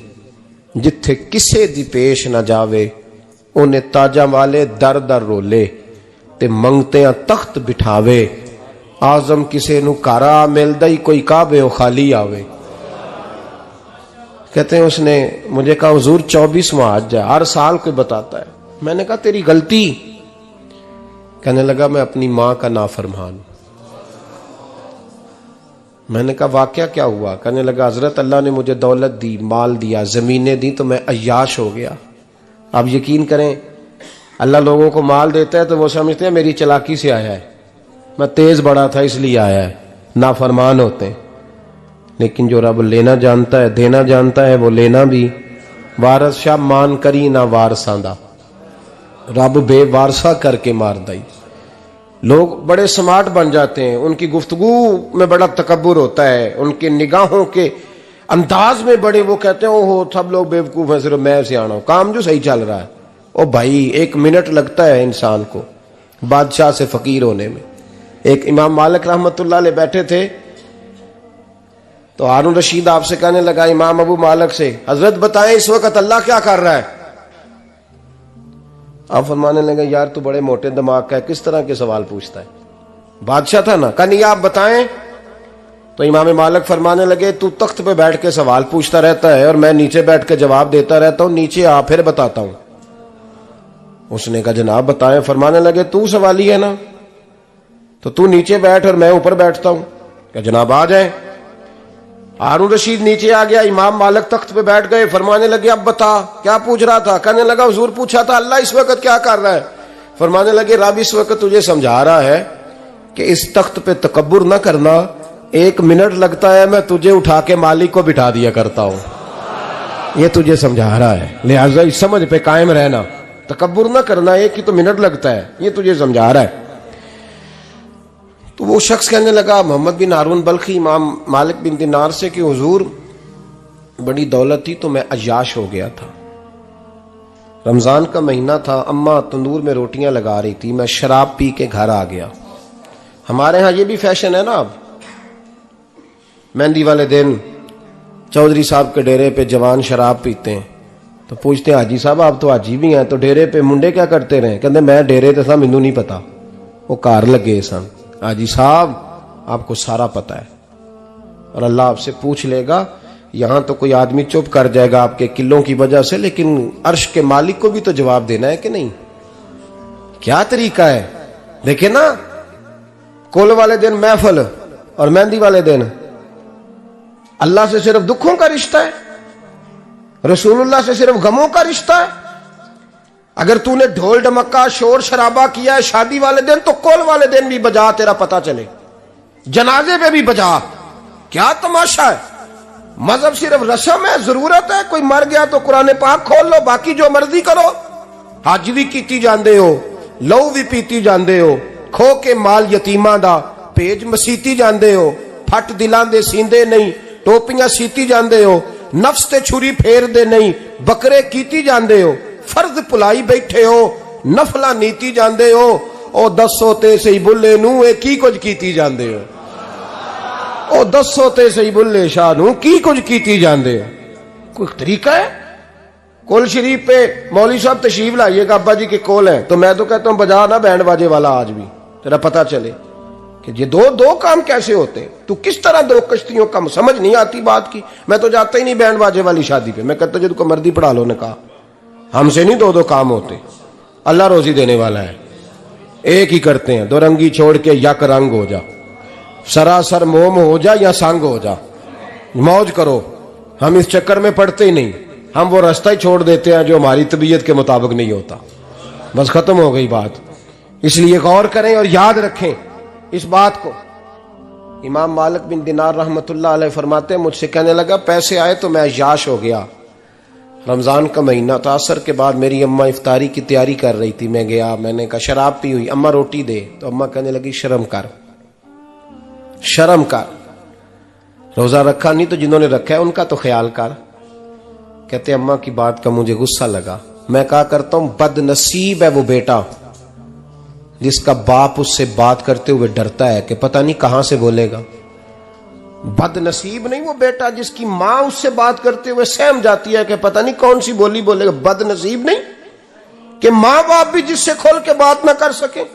जिथे किसे दी पेश ना जावे, उन्हें ताजा वाले दर दर रोले ते मंगते तख्त बिठावे। आजम किसे नु कारा मिलदा ही कोई काबे खाली आवे। कहते हैं उसने मुझे कहा हुजूर 24वां हज है, हर साल कोई बताता है। मैंने कहा तेरी गलती। कहने लगा मैं अपनी मां का नाफरमान। मैंने कहा वाकया क्या हुआ। कहने लगा हजरत अल्लाह ने मुझे दौलत दी, माल दिया, जमीनें दी तो मैं अय्याश हो गया। आप यकीन करें अल्लाह लोगों को माल देता है तो वो समझते हैं मेरी चालाकी से आया है, मैं तेज बड़ा था इसलिए आया है। नाफरमान होते हैं। लेकिन जो रब लेना जानता है, देना जानता है, वो लेना भी। वारस शाह मान करी ना वारसा दा, रब बेवारसा करके मार दई। लोग बड़े स्मार्ट बन जाते हैं, उनकी गुफ्तगू में बड़ा तकब्बुर होता है, उनके निगाहों के अंदाज में बड़े, वो कहते हैं ओहो सब लोग बेवकूफ हैं, सिर्फ मैं सियाना हूं, काम जो सही चल रहा है। ओ भाई 1 मिनट लगता है इंसान को बादशाह से फकीर होने में। एक इमाम मालिक रहमतुल्लाह अलैह बैठे थे तो हारून रशीद आपसे कहने लगा इमाम अबू मालिक से, हजरत बताएं इस वक्त अल्लाह क्या कर रहा है। आप फरमाने लगे यार तू बड़े मोटे दिमाग का है, किस तरह के सवाल पूछता है। बादशाह था ना, कहा नहीं आप बताएं। तो इमाम मालिक फरमाने लगे तू तख्त पे बैठ के सवाल पूछता रहता है और मैं नीचे बैठ के जवाब देता रहता हूं, नीचे आ फिर बताता हूं। उसने कहा जनाब बताएं। फरमाने लगे तू सवाली है ना, तो तू नीचे बैठ और मैं ऊपर बैठता हूं। क्या जनाब आ जाए। हारून रशीद नीचे आ गया, इमाम मालिक तख्त पे बैठ गए। फरमाने लगे अब बता क्या पूछ रहा था। कहने लगा हुजूर पूछा था अल्लाह इस वक्त क्या कर रहा है। फरमाने लगे रब इस वक्त तुझे समझा रहा है कि इस तख्त पे तकब्बुर न करना, 1 मिनट लगता है मैं तुझे उठा के मालिक को बिठा दिया करता हूं। ये तुझे समझा रहा है, लिहाजा इस समझ पे कायम रहना, तकब्बुर न करना, 1 ही तो मिनट लगता है, ये तुझे समझा रहा है। तो वो शख्स कहने लगा मोहम्मद बिन हारून बल्खी इमाम मालिक बिन दिनार से कि हुजूर बड़ी दौलत थी तो मैं अय्याश हो गया था। रमजान का महीना था, अम्मा तंदूर में रोटियां लगा रही थी, मैं शराब पी के घर आ गया। हमारे यहां ये भी फैशन है ना, अब मेहंदी वाले दिन चौधरी साहब के डेरे पे जवान शराब पीते हैं तो पूछते हैं हाजी साहब आप तो हाजी भी हैं, तो डेरे पे मुंडे क्या करते रहे। कहते मैं डेरे तो सा मैनू नहीं पता, वो कार लगे सन। हाजी साहब आपको सारा पता है और अल्लाह आपसे पूछ लेगा। यहां तो कोई आदमी चुप कर जाएगा आपके किलों की वजह से, लेकिन अर्श के मालिक को भी तो जवाब देना है कि नहीं। क्या तरीका है देखे ना, कुल वाले दिन महफिल और मेहंदी वाले दिन अल्लाह से सिर्फ दुखों का रिश्ता है, रसूलुल्लाह से सिर्फ गमों का रिश्ता है। अगर तूने ढोल ढमक्का शोर शराबा किया है शादी वाले दिन तो कुल वाले दिन भी बजा, तेरा पता चले, जनाजे पे भी बजा। क्या तमाशा है। मजहब सिर्फ रस्म है, जरूरत है। कोई मर गया तो कुरान पाक खोल लो, बाकी जो मर्जी करो। हज भी कीती जांदे हो, लहू भी पीती जांदे हो, खो के माल यतीमां दा भेज मसीती जांदे हो, फट दिलां दे सींदे नहीं टोपियां सीती जांदे हो, नफ्स ते छुरी फेर दे नहीं बकरे कीती जांदे हो, फर्ज भुलाई बैठे हो, नफला नीति जांदे हो, ओ दसो ते सही बुल्ले नू ए की कुछ कीती जांदे हो, ओ दसो ते सही बुल्ले शाह नू की कुछ कीती जांदे हो। कोई तरीका है? कोल शरीफ पे मौलवी साहब तशरीफ लाइएगा, अब्बा जी के कोल है, तो मैं तो कहता हूं बजा ना बैंड बाजे वाला आज भी, तेरा पता चले कि ये दो दो काम कैसे होते हैं। तू किस तरह दो कश्तियों का, समझ नहीं आती बात की। मैं तो जाता ही नहीं बैंड बाजे वाली शादी पे, मैं कहता जो तुमको मर्दी पढ़ा लो, ने कहा हमसे नहीं दो दो काम होते, अल्लाह रोजी देने वाला है, एक ही करते हैं। दो रंगी छोड़ के यक रंग हो जा, सरासर मोम हो जा या संग हो जा, मौज करो। हम इस चक्कर में पड़ते ही नहीं, हम वो रास्ता ही छोड़ देते हैं जो हमारी तबीयत के मुताबिक नहीं होता, बस खत्म हो गई बात। इसलिए गौर करें और याद रखें इस बात को। इमाम मालिक बिन दिनार रहमतुल्लाह अलैह फरमाते हैं, मुझसे कहने लगा पैसे आए तो मैं अय्याश हो गया। रमजान का महीना था, असर के बाद मेरी अम्मा इफ्तारी की तैयारी कर रही थी, मैं गया, मैंने कहा शराब पी हुई, अम्मा रोटी दे, तो अम्मा कहने लगी शर्म कर, शर्म कर, रोजा रखा नहीं तो जिन्होंने रखा है उनका तो ख्याल कर। कहते अम्मा की बात का मुझे गुस्सा लगा। मैं कहा करता हूं बदनसीब है वो बेटा जिसका बाप उससे बात करते हुए डरता है कि पता नहीं कहां से बोलेगा। बदनसीब नहीं वो बेटा जिसकी मां उससे बात करते हुए सहम जाती है कि पता नहीं कौन सी बोली बोलेगा। बदनसीब नहीं कि मां बाप भी जिससे खोल के बात ना कर सके।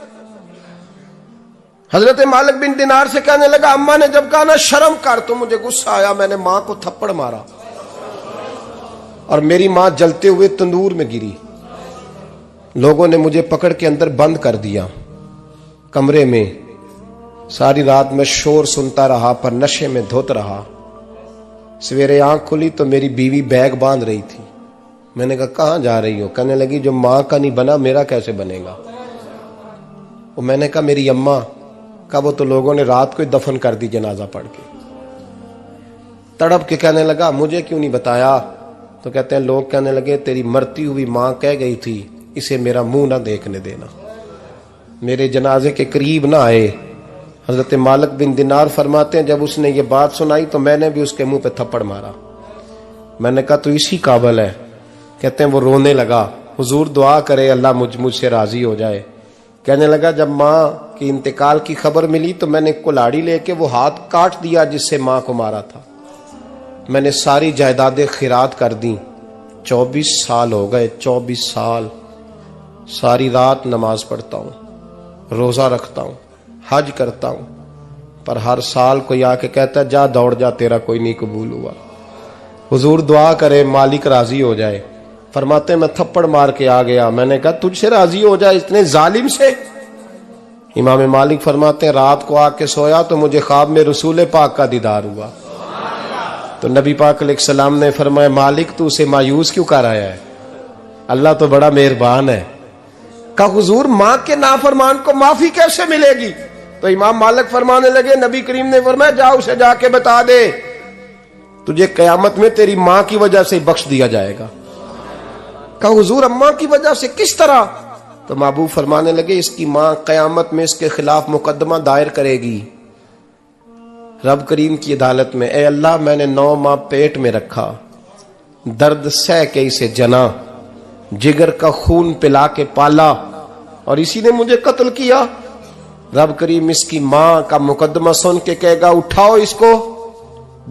हजरत मालिक बिन दिनार से कहने लगा, अम्मा ने जब कहा ना शर्म कर, तो मुझे गुस्सा आया, मैंने मां को थप्पड़ मारा और मेरी मां जलते हुए तंदूर में गिरी। लोगों ने मुझे पकड़ के अंदर बंद कर दिया कमरे में। सारी रात मैं शोर सुनता रहा पर नशे में धुत रहा। सवेरे आंख खुली तो मेरी बीवी बैग बांध रही थी। मैंने कहा कहां जा रही हो? कहने लगी जो मां का नहीं बना मेरा कैसे बनेगा। और मैंने कहा मेरी अम्मा का, वो तो लोगों ने रात को ही दफन कर दी जनाजा पढ़ के। तड़प के कहने लगा मुझे क्यों नहीं बताया? तो कहते हैं लोग कहने लगे तेरी मरती हुई मां कह गई थी इसे मेरा मुंह ना देखने देना, मेरे जनाजे के करीब ना आए। हजरत मालिक बिन दिनार फरमाते हैं जब उसने ये बात सुनाई तो मैंने भी उसके मुंह पे थप्पड़ मारा। मैंने कहा तो इसी काबिल है। कहते हैं वो रोने लगा, हुजूर दुआ करे अल्लाह मुझसे राजी हो जाए। कहने लगा जब मां की इंतकाल की खबर मिली तो मैंने कुल्हाड़ी लेके वो हाथ काट दिया जिससे मां को मारा था। मैंने सारी जायदादें खिरात कर दी। 24 साल हो गए, 24 साल। सारी रात नमाज पढ़ता हूं, रोजा रखता हूं, हज करता हूं, पर हर साल कोई आके कहता है जा दौड़ जा तेरा कोई नहीं कबूल हुआ। हुजूर दुआ करे मालिक राजी हो जाए। फरमाते मैं थप्पड़ मार के आ गया। मैंने कहा तुझसे राजी हो जाए इतने जालिम से? इमाम मालिक फरमाते हैं रात को आके सोया तो मुझे ख्वाब में रसूल पाक का दीदार हुआ। तो नबी पाक अलैहिस्सलाम ने फरमाया मालिक तू उसे मायूस क्यों कर आया है? अल्लाह तो बड़ा मेहरबान है। कहा हुजूर मां के नाफरमान को माफी कैसे मिलेगी? तो इमाम मालिक फरमाने लगे नबी करीम ने फरमाया जा उसे जाके बता दे तुझे कयामत में तेरी मां की वजह से बख्श दिया जाएगा। कहा हुजूर अम्मा की वजह से किस तरह? तो महबूब फरमाने लगे इसकी मां कयामत में इसके खिलाफ मुकदमा दायर करेगी रब करीम की अदालत में। ए अल्लाह मैंने 9 माह पेट में रखा, दर्द सह के इसे जना, जिगर का खून पिला के पाला और इसी ने मुझे कत्ल किया। रब करीम इसकी मां का मुकदमा सुन के कहेगा उठाओ इसको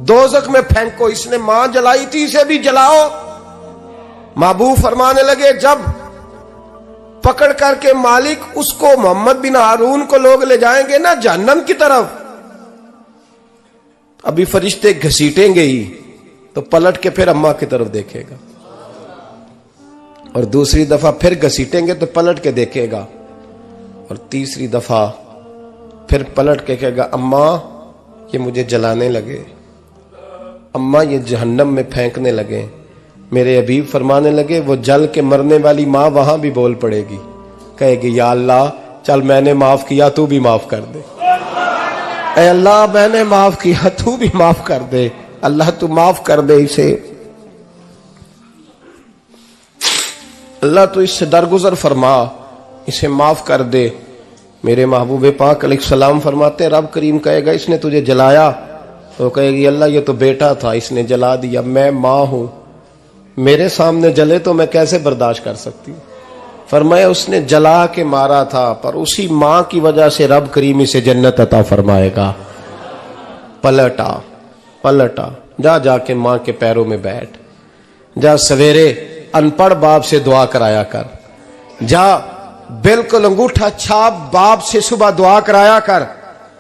दोजख में फेंको, इसने मां जलाई थी इसे भी जलाओ। महबूब फरमाने लगे जब पकड़ करके मालिक उसको मोहम्मद बिन हारून को लोग ले जाएंगे ना जहन्नम की तरफ, अभी फरिश्ते घसीटेंगे ही तो पलट के फिर अम्मा की तरफ देखेगा और दूसरी दफा फिर घसीटेंगे तो पलट के देखेगा और तीसरी दफा फिर पलट के कहेगा अम्मा ये मुझे जलाने लगे, अम्मा ये जहन्नम में फेंकने लगे। मेरे हबीब फरमाने लगे वो जल के मरने वाली मां वहां भी बोल पड़ेगी, कहेगी या अल्लाह चल मैंने माफ किया तू भी माफ कर दे। ऐ अल्लाह मैंने माफ किया तू भी माफ कर दे, अल्लाह तू माफ कर दे इसे, अल्लाह तू इससे दरगुजर फरमा, इसे माफ कर दे। मेरे महबूब पाक अलैहिस्सलाम फरमाते रब करीम कहेगा इसने तुझे जलाया, तो कहेगी अल्लाह ये तो बेटा था इसने जला दिया, मैं मां हूं, मेरे सामने जले तो मैं कैसे बर्दाश्त कर सकती हूं। फरमाया उसने जला के मारा था, पर उसी मां की वजह से रब करीम इसे जन्नत अता फरमाएगा। पलटा पलटा, जा जाके मां के पैरों में बैठ, जा सवेरे अनपढ़ बाप से दुआ कराया कर, जा बिल्कुल अंगूठा छाप बाप से सुबह दुआ कराया कर,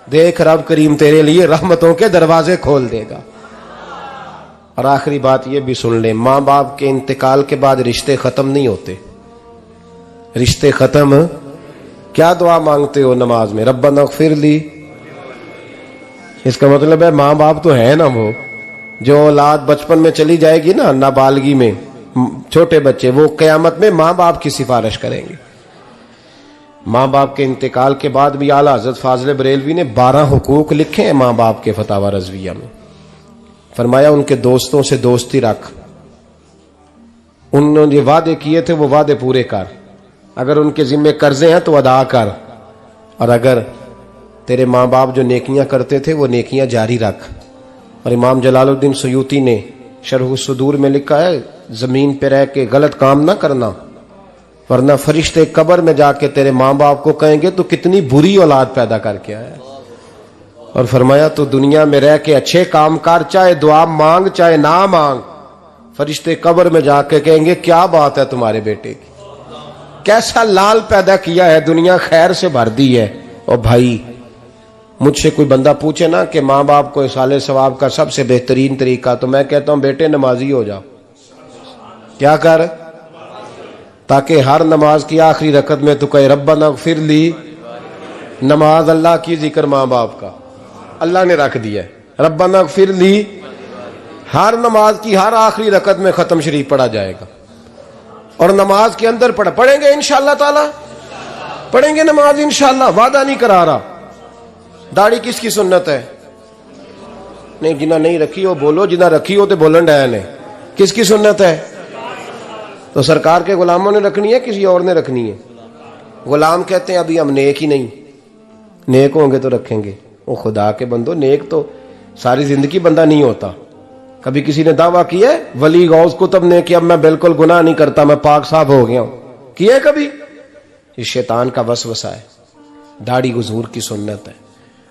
देख रब करीम तेरे लिए रहमतों के दरवाजे खोल देगा। और आखिरी बात ये भी सुन ले, मां बाप के इंतकाल के बाद रिश्ते खत्म नहीं होते। रिश्ते खत्म, क्या दुआ मांगते हो नमाज में? रब्बना इग़फिर ली। इसका मतलब है मां बाप तो है ना, वो जो औलाद बचपन में चली जाएगी ना, नाबालगी में, छोटे बच्चे, वो कयामत में मां बाप की सिफारिश करेंगे। मां बाप के इंतकाल के बाद भी आला हजरत फाजिल बरेलवी ने 12 हुकूक लिखे हैं मां बाप के फतावा रज़विया में। फरमाया उनके दोस्तों से दोस्ती रख, उन्होंने वादे किए थे वो वादे पूरे कर, अगर उनके जिम्मे कर्जे हैं तो अदा कर, और अगर तेरे माँ बाप जो नेकियां करते थे वो नेकियां जारी रख। और इमाम जलालुद्दीन सयूती ने शरह सुदूर में लिखा है, जमीन पे रह के गलत काम ना करना, वरना फरिश्ते कब्र में जाके तेरे माँ बाप को कहेंगे तो कितनी बुरी औलाद पैदा करके आया। और फरमाया तो दुनिया में रह के अच्छे काम कर, चाहे दुआ मांग चाहे ना मांग, फरिश्ते कब्र में जाके कहेंगे क्या बात है तुम्हारे बेटे की, कैसा लाल पैदा किया है, दुनिया खैर से भर दी है। और भाई मुझसे कोई बंदा पूछे ना कि माँ बाप को इसाले सवाब का सबसे बेहतरीन तरीका, तो मैं कहता हूं बेटे नमाजी हो जाओ। क्या कर, ताकि हर नमाज की आखिरी रकत में तो कहे रब्बना इग़फिर ली। नमाज अल्लाह की, जिक्र माँ बाप का, अल्लाह ने रख दिया है। रब्बना इग़फिर ली हर नमाज की हर आखिरी रकत में खत्म शरीफ पढ़ा जाएगा। और नमाज के अंदर पढ़ेंगे इंशाअल्लाह ताला, पढ़ेंगे नमाज इंशाअल्लाह, वादा नहीं करा रहा। दाढ़ी किसकी सुन्नत है? नहीं, जिन्हें नहीं रखी हो बोलो, जिन्हें रखी हो तो बोलन डाया ने। किसकी सुन्नत है? तो सरकार के गुलामों ने रखनी है, किसी और ने रखनी है? गुलाम कहते हैं अभी हम नेक ही नहीं, नेक होंगे तो रखेंगे। वो खुदा के बंदो, नेक तो सारी जिंदगी बंदा नहीं होता। कभी किसी ने दावा किया है वली गौस कुतुब ने कि अब मैं बिल्कुल गुनाह नहीं करता, मैं पाक साफ हो गया हूं? किया कभी? इस शैतान का वसवसा है। दाढ़ी हुजूर की सुन्नत है,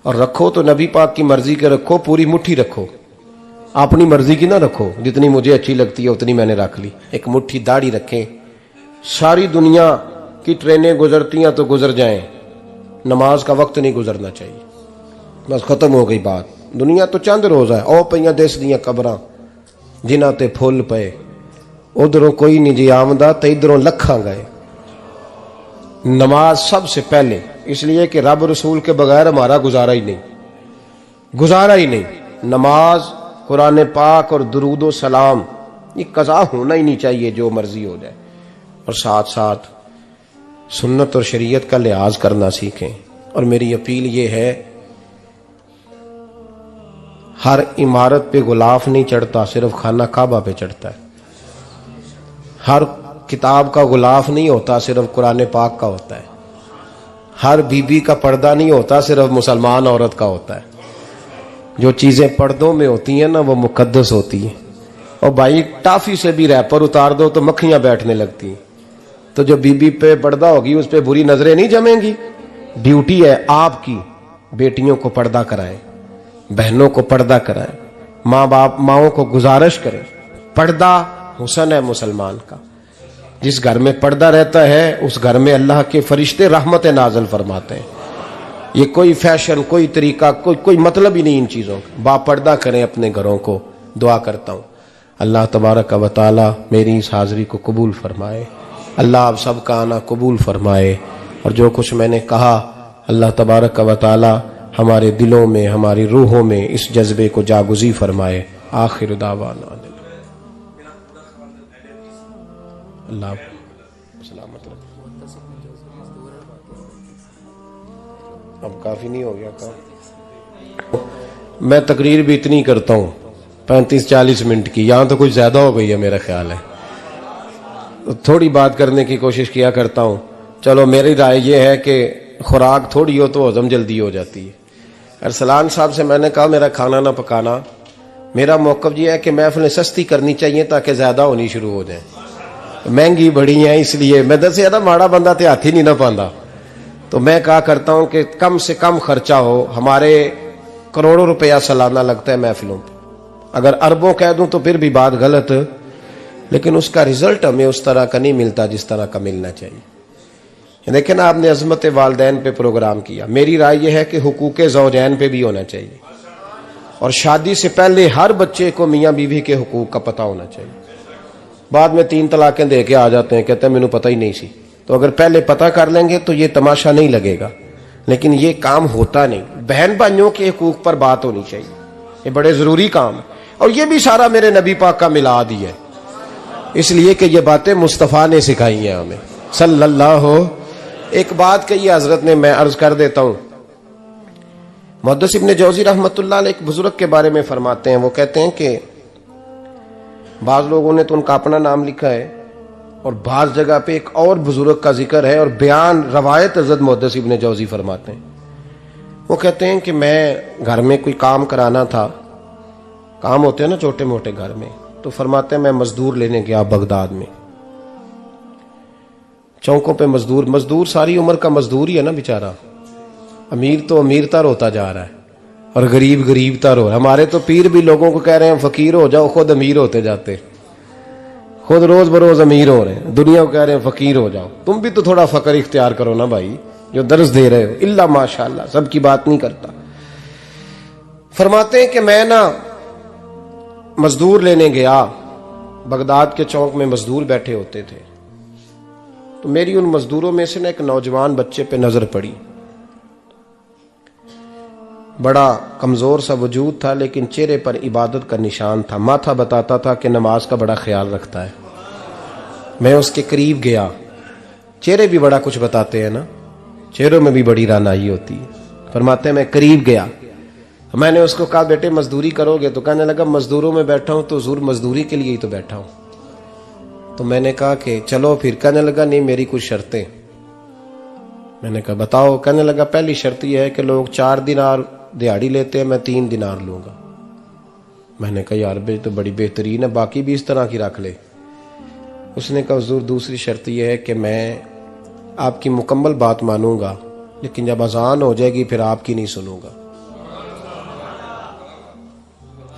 और रखो तो नबी पाक की मर्जी के रखो, पूरी मुट्ठी रखो, अपनी मर्जी की ना रखो। जितनी मुझे अच्छी लगती है उतनी मैंने रख ली। एक मुट्ठी दाढ़ी रखें, सारी दुनिया की ट्रेनें गुजरती हैं तो गुजर जाएं, नमाज का वक्त नहीं गुजरना चाहिए। बस खत्म हो गई बात। दुनिया तो चंद रोज है, ओ पईयां दिस दियां कबरां जिन्हां ते फुल पे, उधरों कोई नहीं जी आमदा ते इधरों लखां गए। नमाज सबसे पहले, इसलिए कि रब रसूल के बगैर हमारा गुजारा ही नहीं, गुजारा ही नहीं। नमाज, कुरान पाक और दुरूद सलाम, ये कज़ा होना ही नहीं चाहिए, जो मर्जी हो जाए। और साथ साथ सुन्नत और शरीयत का लिहाज करना सीखें। और मेरी अपील ये है, हर इमारत पे गुलाफ नहीं चढ़ता, सिर्फ खाना काबा पे चढ़ता है। हर किताब का गुलाफ नहीं होता, सिर्फ कुरान पाक का होता है। हर बीबी का पर्दा नहीं होता, सिर्फ मुसलमान औरत का होता है। जो चीजें पर्दों में होती हैं ना, वो मुकद्दस होती हैं। और भाई टाफी से भी रैपर उतार दो तो मक्खियां बैठने लगती हैं। तो जो बीबी पे पर्दा होगी उस पे बुरी नजरें नहीं जमेंगी। ड्यूटी है आपकी, बेटियों को पर्दा कराएं, बहनों को पर्दा कराएं, माँ बाप माओं को गुजारिश करें। पर्दा हुस्न है मुसलमान का। जिस घर में पर्दा रहता है उस घर में अल्लाह के फरिश्ते रहमत नाज़िल फरमाते हैं। ये कोई फैशन, कोई तरीका, कोई मतलब ही नहीं इन चीज़ों का। बापर्दा करें अपने घरों को। दुआ करता हूँ अल्लाह तबारक व तआला मेरी इस हाज़िरी को कबूल फरमाए। अल्लाह आप सबका आना कबूल फरमाए। और जो कुछ मैंने कहा, अल्लाह तबारक व तआला हमारे दिलों में, हमारी रूहों में इस जज्बे को जागुज़ी फरमाए। आखिर दावाना अल्लाह सलामत रखे। अब काफी नहीं हो गया काम? मैं तकरीर भी इतनी करता हूँ 35-40 मिनट की, यहां तो कुछ ज्यादा हो गई है मेरा ख्याल है। तो थोड़ी बात करने की कोशिश किया करता हूँ। चलो मेरी राय यह है कि खुराक थोड़ी हो तो हजम जल्दी हो जाती है। अरसलान साहब से मैंने कहा मेरा खाना ना पकाना। मेरा मौक़िफ़ ये है कि महफ़िलें सस्ती करनी चाहिए ताकि ज्यादा होनी शुरू हो जाए। महंगी बड़ी है, इसलिए मैं दस ज्यादा माड़ा बंदा ते हाथ ही नहीं ना पाता। तो मैं कहा करता हूं कि कम से कम खर्चा हो। हमारे करोड़ों रुपया सालाना लगता है महफिलों पर, अगर अरबों कह दूं तो फिर भी बात गलत, लेकिन उसका रिजल्ट हमें उस तरह का नहीं मिलता जिस तरह का मिलना चाहिए। लेकिन आपने अजमत वालदैन पे प्रोग्राम किया। मेरी राय यह है कि हुकूके ज़ौजैन पे भी होना चाहिए, और शादी से पहले हर बच्चे को मियाँ बीवी के हुकूक का पता होना चाहिए। बाद में 3 तलाकें दे के आ जाते हैं, कहते हैं मैंने पता ही नहीं सी। तो अगर पहले पता कर लेंगे तो ये तमाशा नहीं लगेगा, लेकिन ये काम होता नहीं। बहन भाइयों के हुकूक पर बात होनी चाहिए, ये बड़े जरूरी काम है। और ये भी सारा मेरे नबी पाक का मिलाद ही है, इसलिए कि ये बातें मुस्तफ़ा ने सिखाई हैं हमें सल्लल्लाहु। एक बात कही हजरत ने, मैं अर्ज कर देता हूं। मुहद्दिस इब्न जौज़ी रहमतुल्लाह अलैह एक बुजुर्ग के बारे में फरमाते हैं, वो कहते हैं कि बाज लोगों ने तो उनका अपना नाम लिखा है, और बाज जगह पे एक और बुजुर्ग का जिक्र है, और बयान रवायत हज़रत मुहद्दिस इब्न जौज़ी फरमाते हैं। वो कहते हैं कि मैं घर में कोई काम कराना था, काम होते हैं ना छोटे मोटे घर में, तो फरमाते हैं मैं मजदूर लेने गया बगदाद में। चौकों पे मजदूर सारी उम्र का मजदूर ही है ना बेचारा। अमीर तो अमीरतर होता जा रहा है और गरीब गरीबतर हो। हमारे तो पीर भी लोगों को कह रहे हैं फकीर हो जाओ, खुद अमीर होते जाते, खुद रोज बरोज अमीर हो रहे हैं, दुनिया को कह रहे हैं फकीर हो जाओ। तुम भी तो थोड़ा फकर इख्तियार करो ना भाई, जो दर्ज दे रहे हो। इल्ला माशाअल्लाह, सबकी बात नहीं करता। फरमाते हैं कि मैं ना मजदूर लेने गया, बगदाद के चौक में मजदूर बैठे होते थे, तो मेरी उन मजदूरों में से ना एक नौजवान बच्चे पे नजर पड़ी। बड़ा कमजोर सा वजूद था, लेकिन चेहरे पर इबादत का निशान था। माथा बताता था कि नमाज का बड़ा ख्याल रखता है। मैं उसके करीब गया, चेहरे भी बड़ा कुछ बताते हैं ना, चेहरों में भी बड़ी रानाई होती है। फरमाते हैं मैं करीब गया, मैंने उसको कहा बेटे मजदूरी करोगे? तो कहने लगा मजदूरों में बैठा हूं तो हुजूर मजदूरी के लिए ही तो बैठा हूं। तो मैंने कहा कि चलो फिर। कहने लगा नहीं मेरी कुछ शर्तें। मैंने कहा बताओ? कहने लगा पहली शर्त यह है कि लोग 4 दिनार दिहाड़ी लेते हैं, मैं 3 दिनार लूंगा। मैंने कहा यार बे तो बड़ी बेहतरीन है, बाकी भी इस तरह की रख ले। उसने कहा हुजूर दूसरी शर्त यह है कि मैं आपकी मुकम्मल बात मानूंगा, लेकिन जब अजान हो जाएगी फिर आपकी नहीं सुनूंगा।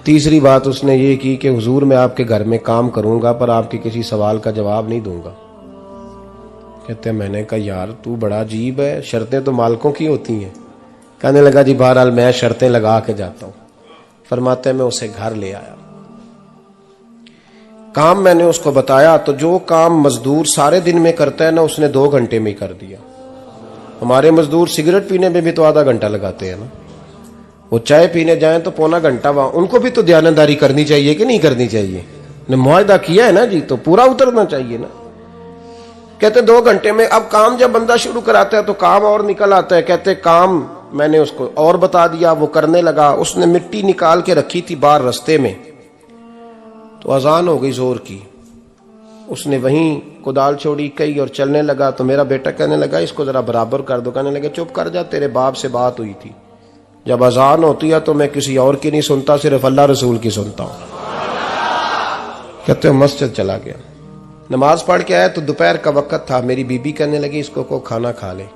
तीसरी बात उसने ये की कि हुजूर मैं आपके घर में काम करूंगा पर आपके किसी सवाल का जवाब नहीं दूंगा। कहते हैं मैंने कहा यार तू बड़ा अजीब है, शर्तें तो मालिकों की होती हैं। कहने लगा जी बहरहाल मैं शर्तें लगा के जाता हूं। फरमाते मैं उसे घर ले आया, काम मैंने उसको बताया, तो जो काम मजदूर सारे दिन में करता है ना उसने 2 घंटे में ही कर दिया। हमारे मजदूर सिगरेट पीने में भी तो आधा घंटा लगाते हैं ना, वो चाय पीने जाएं तो पौना घंटा वहां। उनको भी तो दयानतदारी करनी चाहिए कि नहीं करनी चाहिए? ने मुआहदा किया है ना जी, तो पूरा उतरना चाहिए ना। कहते 2 घंटे में। अब काम जब बंदा शुरू कराता है तो काम और निकल आता है। कहते काम मैंने उसको और बता दिया, वो करने लगा। उसने मिट्टी निकाल के रखी थी बाहर रास्ते में, तो अजान हो गई जोर की। उसने वहीं कुदाल छोड़ी कई और चलने लगा। तो मेरा बेटा कहने लगा इसको जरा बराबर कर दो। कहने लगे चुप कर जा, तेरे बाप से बात हुई थी, जब अजान होती है तो मैं किसी और की नहीं सुनता, सिर्फ अल्लाह रसूल की सुनता हूं। कहते मस्जिद चला गया, नमाज पढ़ के आया तो दोपहर का वक्त था। मेरी बीबी कहने लगी इसको को खाना खा ले।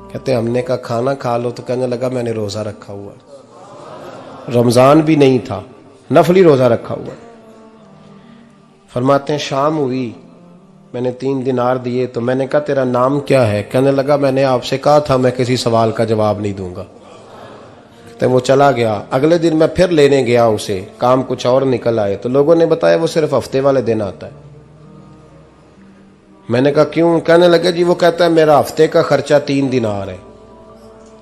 कहते हमने कहा खाना खा लो, तो कहने लगा मैंने रोजा रखा हुआ, रमजान भी नहीं था, नफली रोजा रखा हुआ। फरमाते हैं शाम हुई, मैंने 3 दिनार दिए। तो मैंने कहा तेरा नाम क्या है? कहने लगा मैंने आपसे कहा था मैं किसी सवाल का जवाब नहीं दूंगा। तो वो चला गया। अगले दिन मैं फिर लेने गया उसे, काम कुछ और निकल आए। तो लोगों ने बताया वो सिर्फ हफ्ते वाले दिन आता है। मैंने कहा क्यों? कहने लगे जी वो कहता है मेरा हफ्ते का खर्चा 3 दिनार है,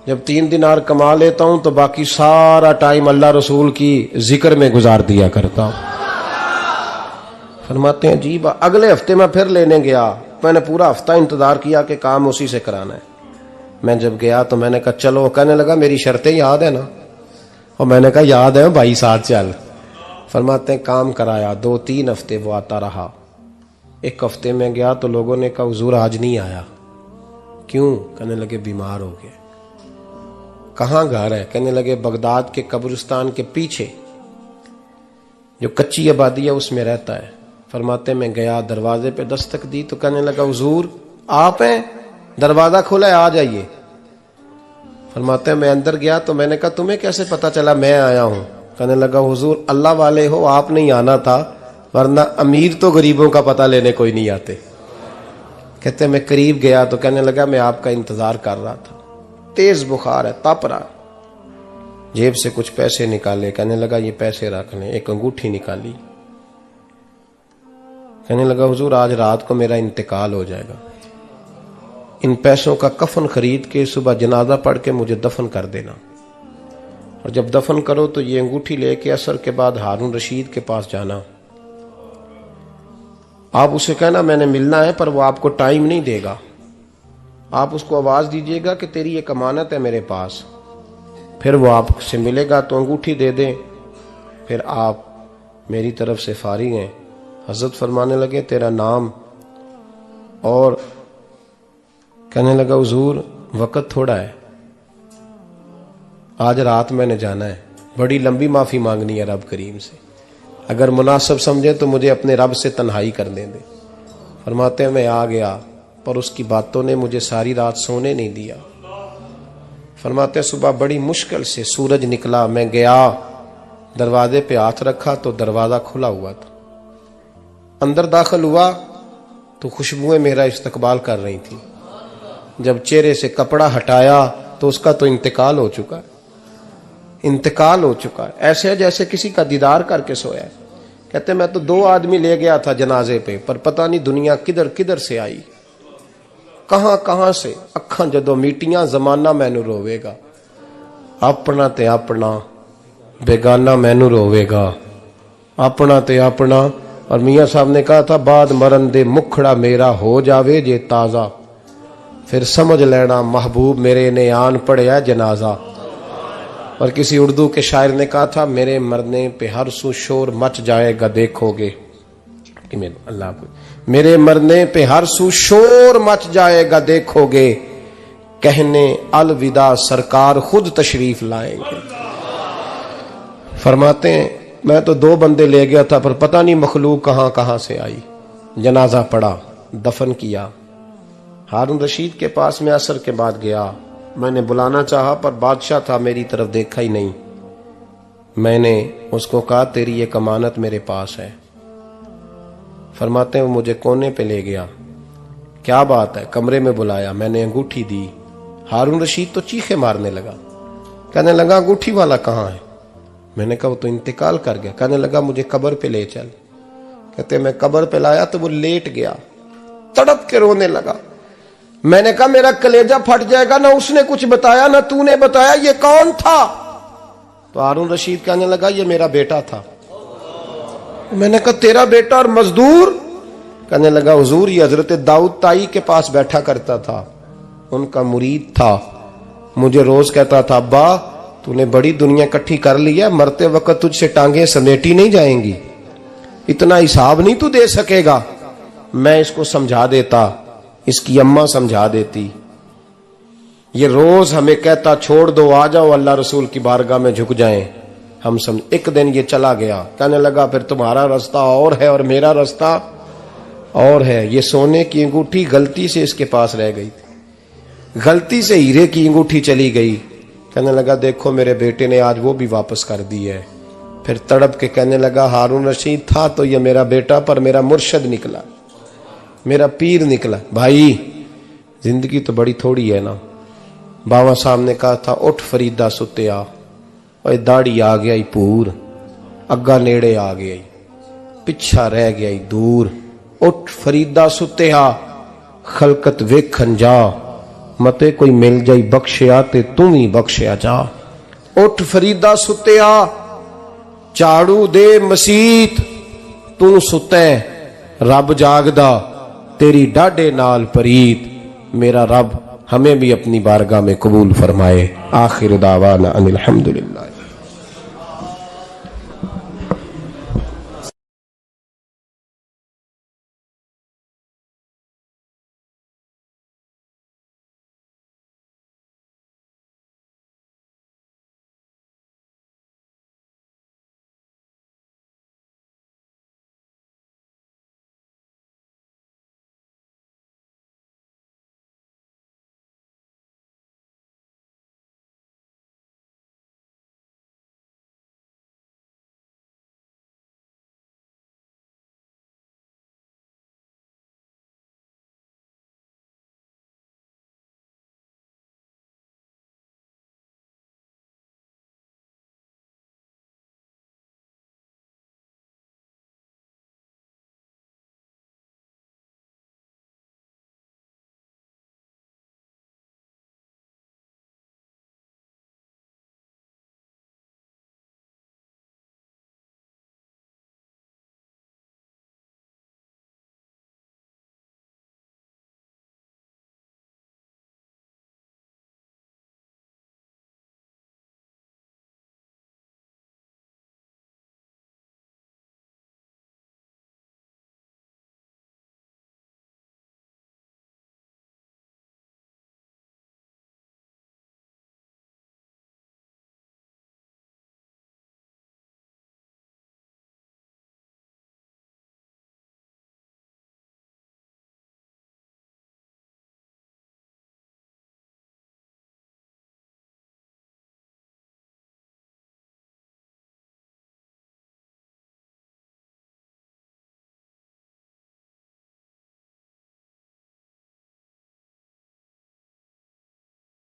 जब 3 दिनार कमा लेता हूं तो बाकी सारा टाइम अल्लाह रसूल की जिक्र में गुजार दिया करता हूं। फरमाते हैं अजीब। अगले हफ्ते मैं फिर लेने गया, मैंने पूरा हफ्ता इंतजार किया कि काम उसी से कराना है। मैं जब गया तो मैंने कहा चलो। कहने लगा मेरी शर्तें याद है ना? और मैंने कहा याद है भाई साथ चल। फरमाते हैं काम कराया, 2-3 हफ्ते वो आता रहा। एक हफ्ते में गया तो लोगों ने कहा हुजूर आज नहीं आया। क्यों? कहने लगे बीमार हो गए। कहाँ घर है? कहने लगे बगदाद के कब्रिस्तान के पीछे जो कच्ची आबादी है उसमें रहता है। फरमाते मैं गया, दरवाजे पे दस्तक दी तो कहने लगा हुजूर आप हैं? दरवाजा खोला है, आ जाइए। फरमाते मैं अंदर गया तो मैंने कहा तुम्हें कैसे पता चला मैं आया हूं? कहने लगा हुजूर अल्लाह वाले हो, आप नहीं आना था, वरना अमीर तो गरीबों का पता लेने कोई नहीं आते। कहते मैं करीब गया तो कहने लगा मैं आपका इंतजार कर रहा था, तेज बुखार है, तप रहा। जेब से कुछ पैसे निकाले, कहने लगा ये पैसे रख लें। एक अंगूठी निकाली, कहने लगा हुजूर आज रात को मेरा इंतकाल हो जाएगा, इन पैसों का कफन खरीद के सुबह जनाजा पढ़ के मुझे दफन कर देना, और जब दफन करो तो ये अंगूठी लेके असर के बाद हारून रशीद के पास जाना। आप उसे कहना मैंने मिलना है, पर वो आपको टाइम नहीं देगा। आप उसको आवाज दीजिएगा कि तेरी एक अमानत है मेरे पास, फिर वो आपसे मिलेगा तो अंगूठी दे दें, फिर आप मेरी तरफ से फारिग हैं। हजरत फरमाने लगे तेरा नाम? और कहने लगा हुजूर वक्त थोड़ा है, आज रात मैंने जाना है, बड़ी लंबी माफी मांगनी है रब करीम से, अगर मुनासिब समझे तो मुझे अपने रब से तन्हाई करने दे। फरमाते हैं मैं आ गया, पर उसकी बातों ने मुझे सारी रात सोने नहीं दिया। फरमाते हैं सुबह बड़ी मुश्किल से सूरज निकला, मैं गया, दरवाजे पे हाथ रखा तो दरवाजा खुला हुआ था। अंदर दाखिल हुआ तो खुशबुएं मेरा इस्तकबाल कर रही थी। जब चेहरे से कपड़ा हटाया तो उसका तो इंतकाल हो चुका है, इंतकाल हो चुका है। ऐसे जैसे किसी का दीदार करके सोया है। कहते मैं तो 2 आदमी ले गया था जनाजे पे, पर पता नहीं दुनिया किधर किधर से आई, कहां कहां से। अखां जदों मीटियां जमाना मैनू रोवेगा, अपना ते अपना बेगाना मैनू रोवेगा, अपना ते अपना। और मियां साहब ने कहा था बाद मरन दे मुखड़ा मेरा हो जावे जे ताजा, फिर समझ लेना महबूब मेरे ने आन पड़िया जनाजा। और किसी उर्दू के शायर ने कहा था मेरे मरने पे हर सू शोर मच जाएगा देखोगे। अल्लाह मेरे मरने पे हर सू शोर मच जाएगा देखोगे, कहने अलविदा सरकार खुद तशरीफ लाएंगे। फरमाते हैं मैं तो 2 बंदे ले गया था, पर पता नहीं मखलूक कहां कहां से आई। जनाजा पड़ा, दफन किया। हारून रशीद के पास में असर के बाद गया, मैंने बुलाना चाहा पर बादशाह था, मेरी तरफ देखा ही नहीं। मैंने उसको कहा तेरी एक अमानत मेरे पास है। फरमाते हैं वो मुझे कोने पे ले गया, क्या बात है, कमरे में बुलाया, मैंने अंगूठी दी। हारून रशीद तो चीखे मारने लगा, कहने लगा अंगूठी वाला कहाँ है? मैंने कहा वो तो इंतकाल कर गया। कहने लगा मुझे कब्र पे ले चल। कहते मैं कब्र पे लाया तो वो लेट गया, तड़प के रोने लगा। मैंने कहा मेरा कलेजा फट जाएगा, ना उसने कुछ बताया ना तूने बताया, ये कौन था? तो हारून रशीद कहने लगा ये मेरा बेटा था। मैंने कहा तेरा बेटा और मजदूर? कहने लगा हुजूर ये हजरत दाऊद ताई के पास बैठा करता था, उनका मुरीद था, मुझे रोज कहता था अब्बा तूने बड़ी दुनिया इकट्ठी कर ली है, मरते वक्त तुझसे टांगे समेटी नहीं जाएंगी, इतना हिसाब नहीं तू दे सकेगा। मैं इसको समझा देता, इसकी अम्मा समझा देती। ये रोज हमें कहता छोड़ दो आ जाओ अल्लाह रसूल की बारगाह में झुक जाएं, हम समझ। एक दिन ये चला गया, कहने लगा फिर तुम्हारा रास्ता और है और मेरा रास्ता और है। ये सोने की अंगूठी गलती से इसके पास रह गई थी, गलती से हीरे की अंगूठी चली गई। कहने लगा देखो मेरे बेटे ने आज वो भी वापस कर दी है। फिर तड़प के कहने लगा हारून रशीद था तो ये मेरा बेटा, पर मेरा मुर्शद निकला, मेरा पीर निकला। भाई जिंदगी तो बड़ी थोड़ी है ना। बाबा साहब ने कहा था उठ फरीदा सुत्या, और दाढ़ी आ गया पूर, अग्गा नेड़े आ गया, पिछा रह गया दूर। उठ फरीदा सुत्या खलकत वेखन जा, मते कोई मिल जाई बख्शिया ते तू ही बख्शिया जा। उठ फरीदा सुत्या झाड़ू दे मसीत, तू सुते रब जागदा तेरी डाडे नाल परीत। मेरा रब हमें भी अपनी बारगाह में कबूल फरमाए। आखिर दावाना अनिल हम्दुलिल्लाह।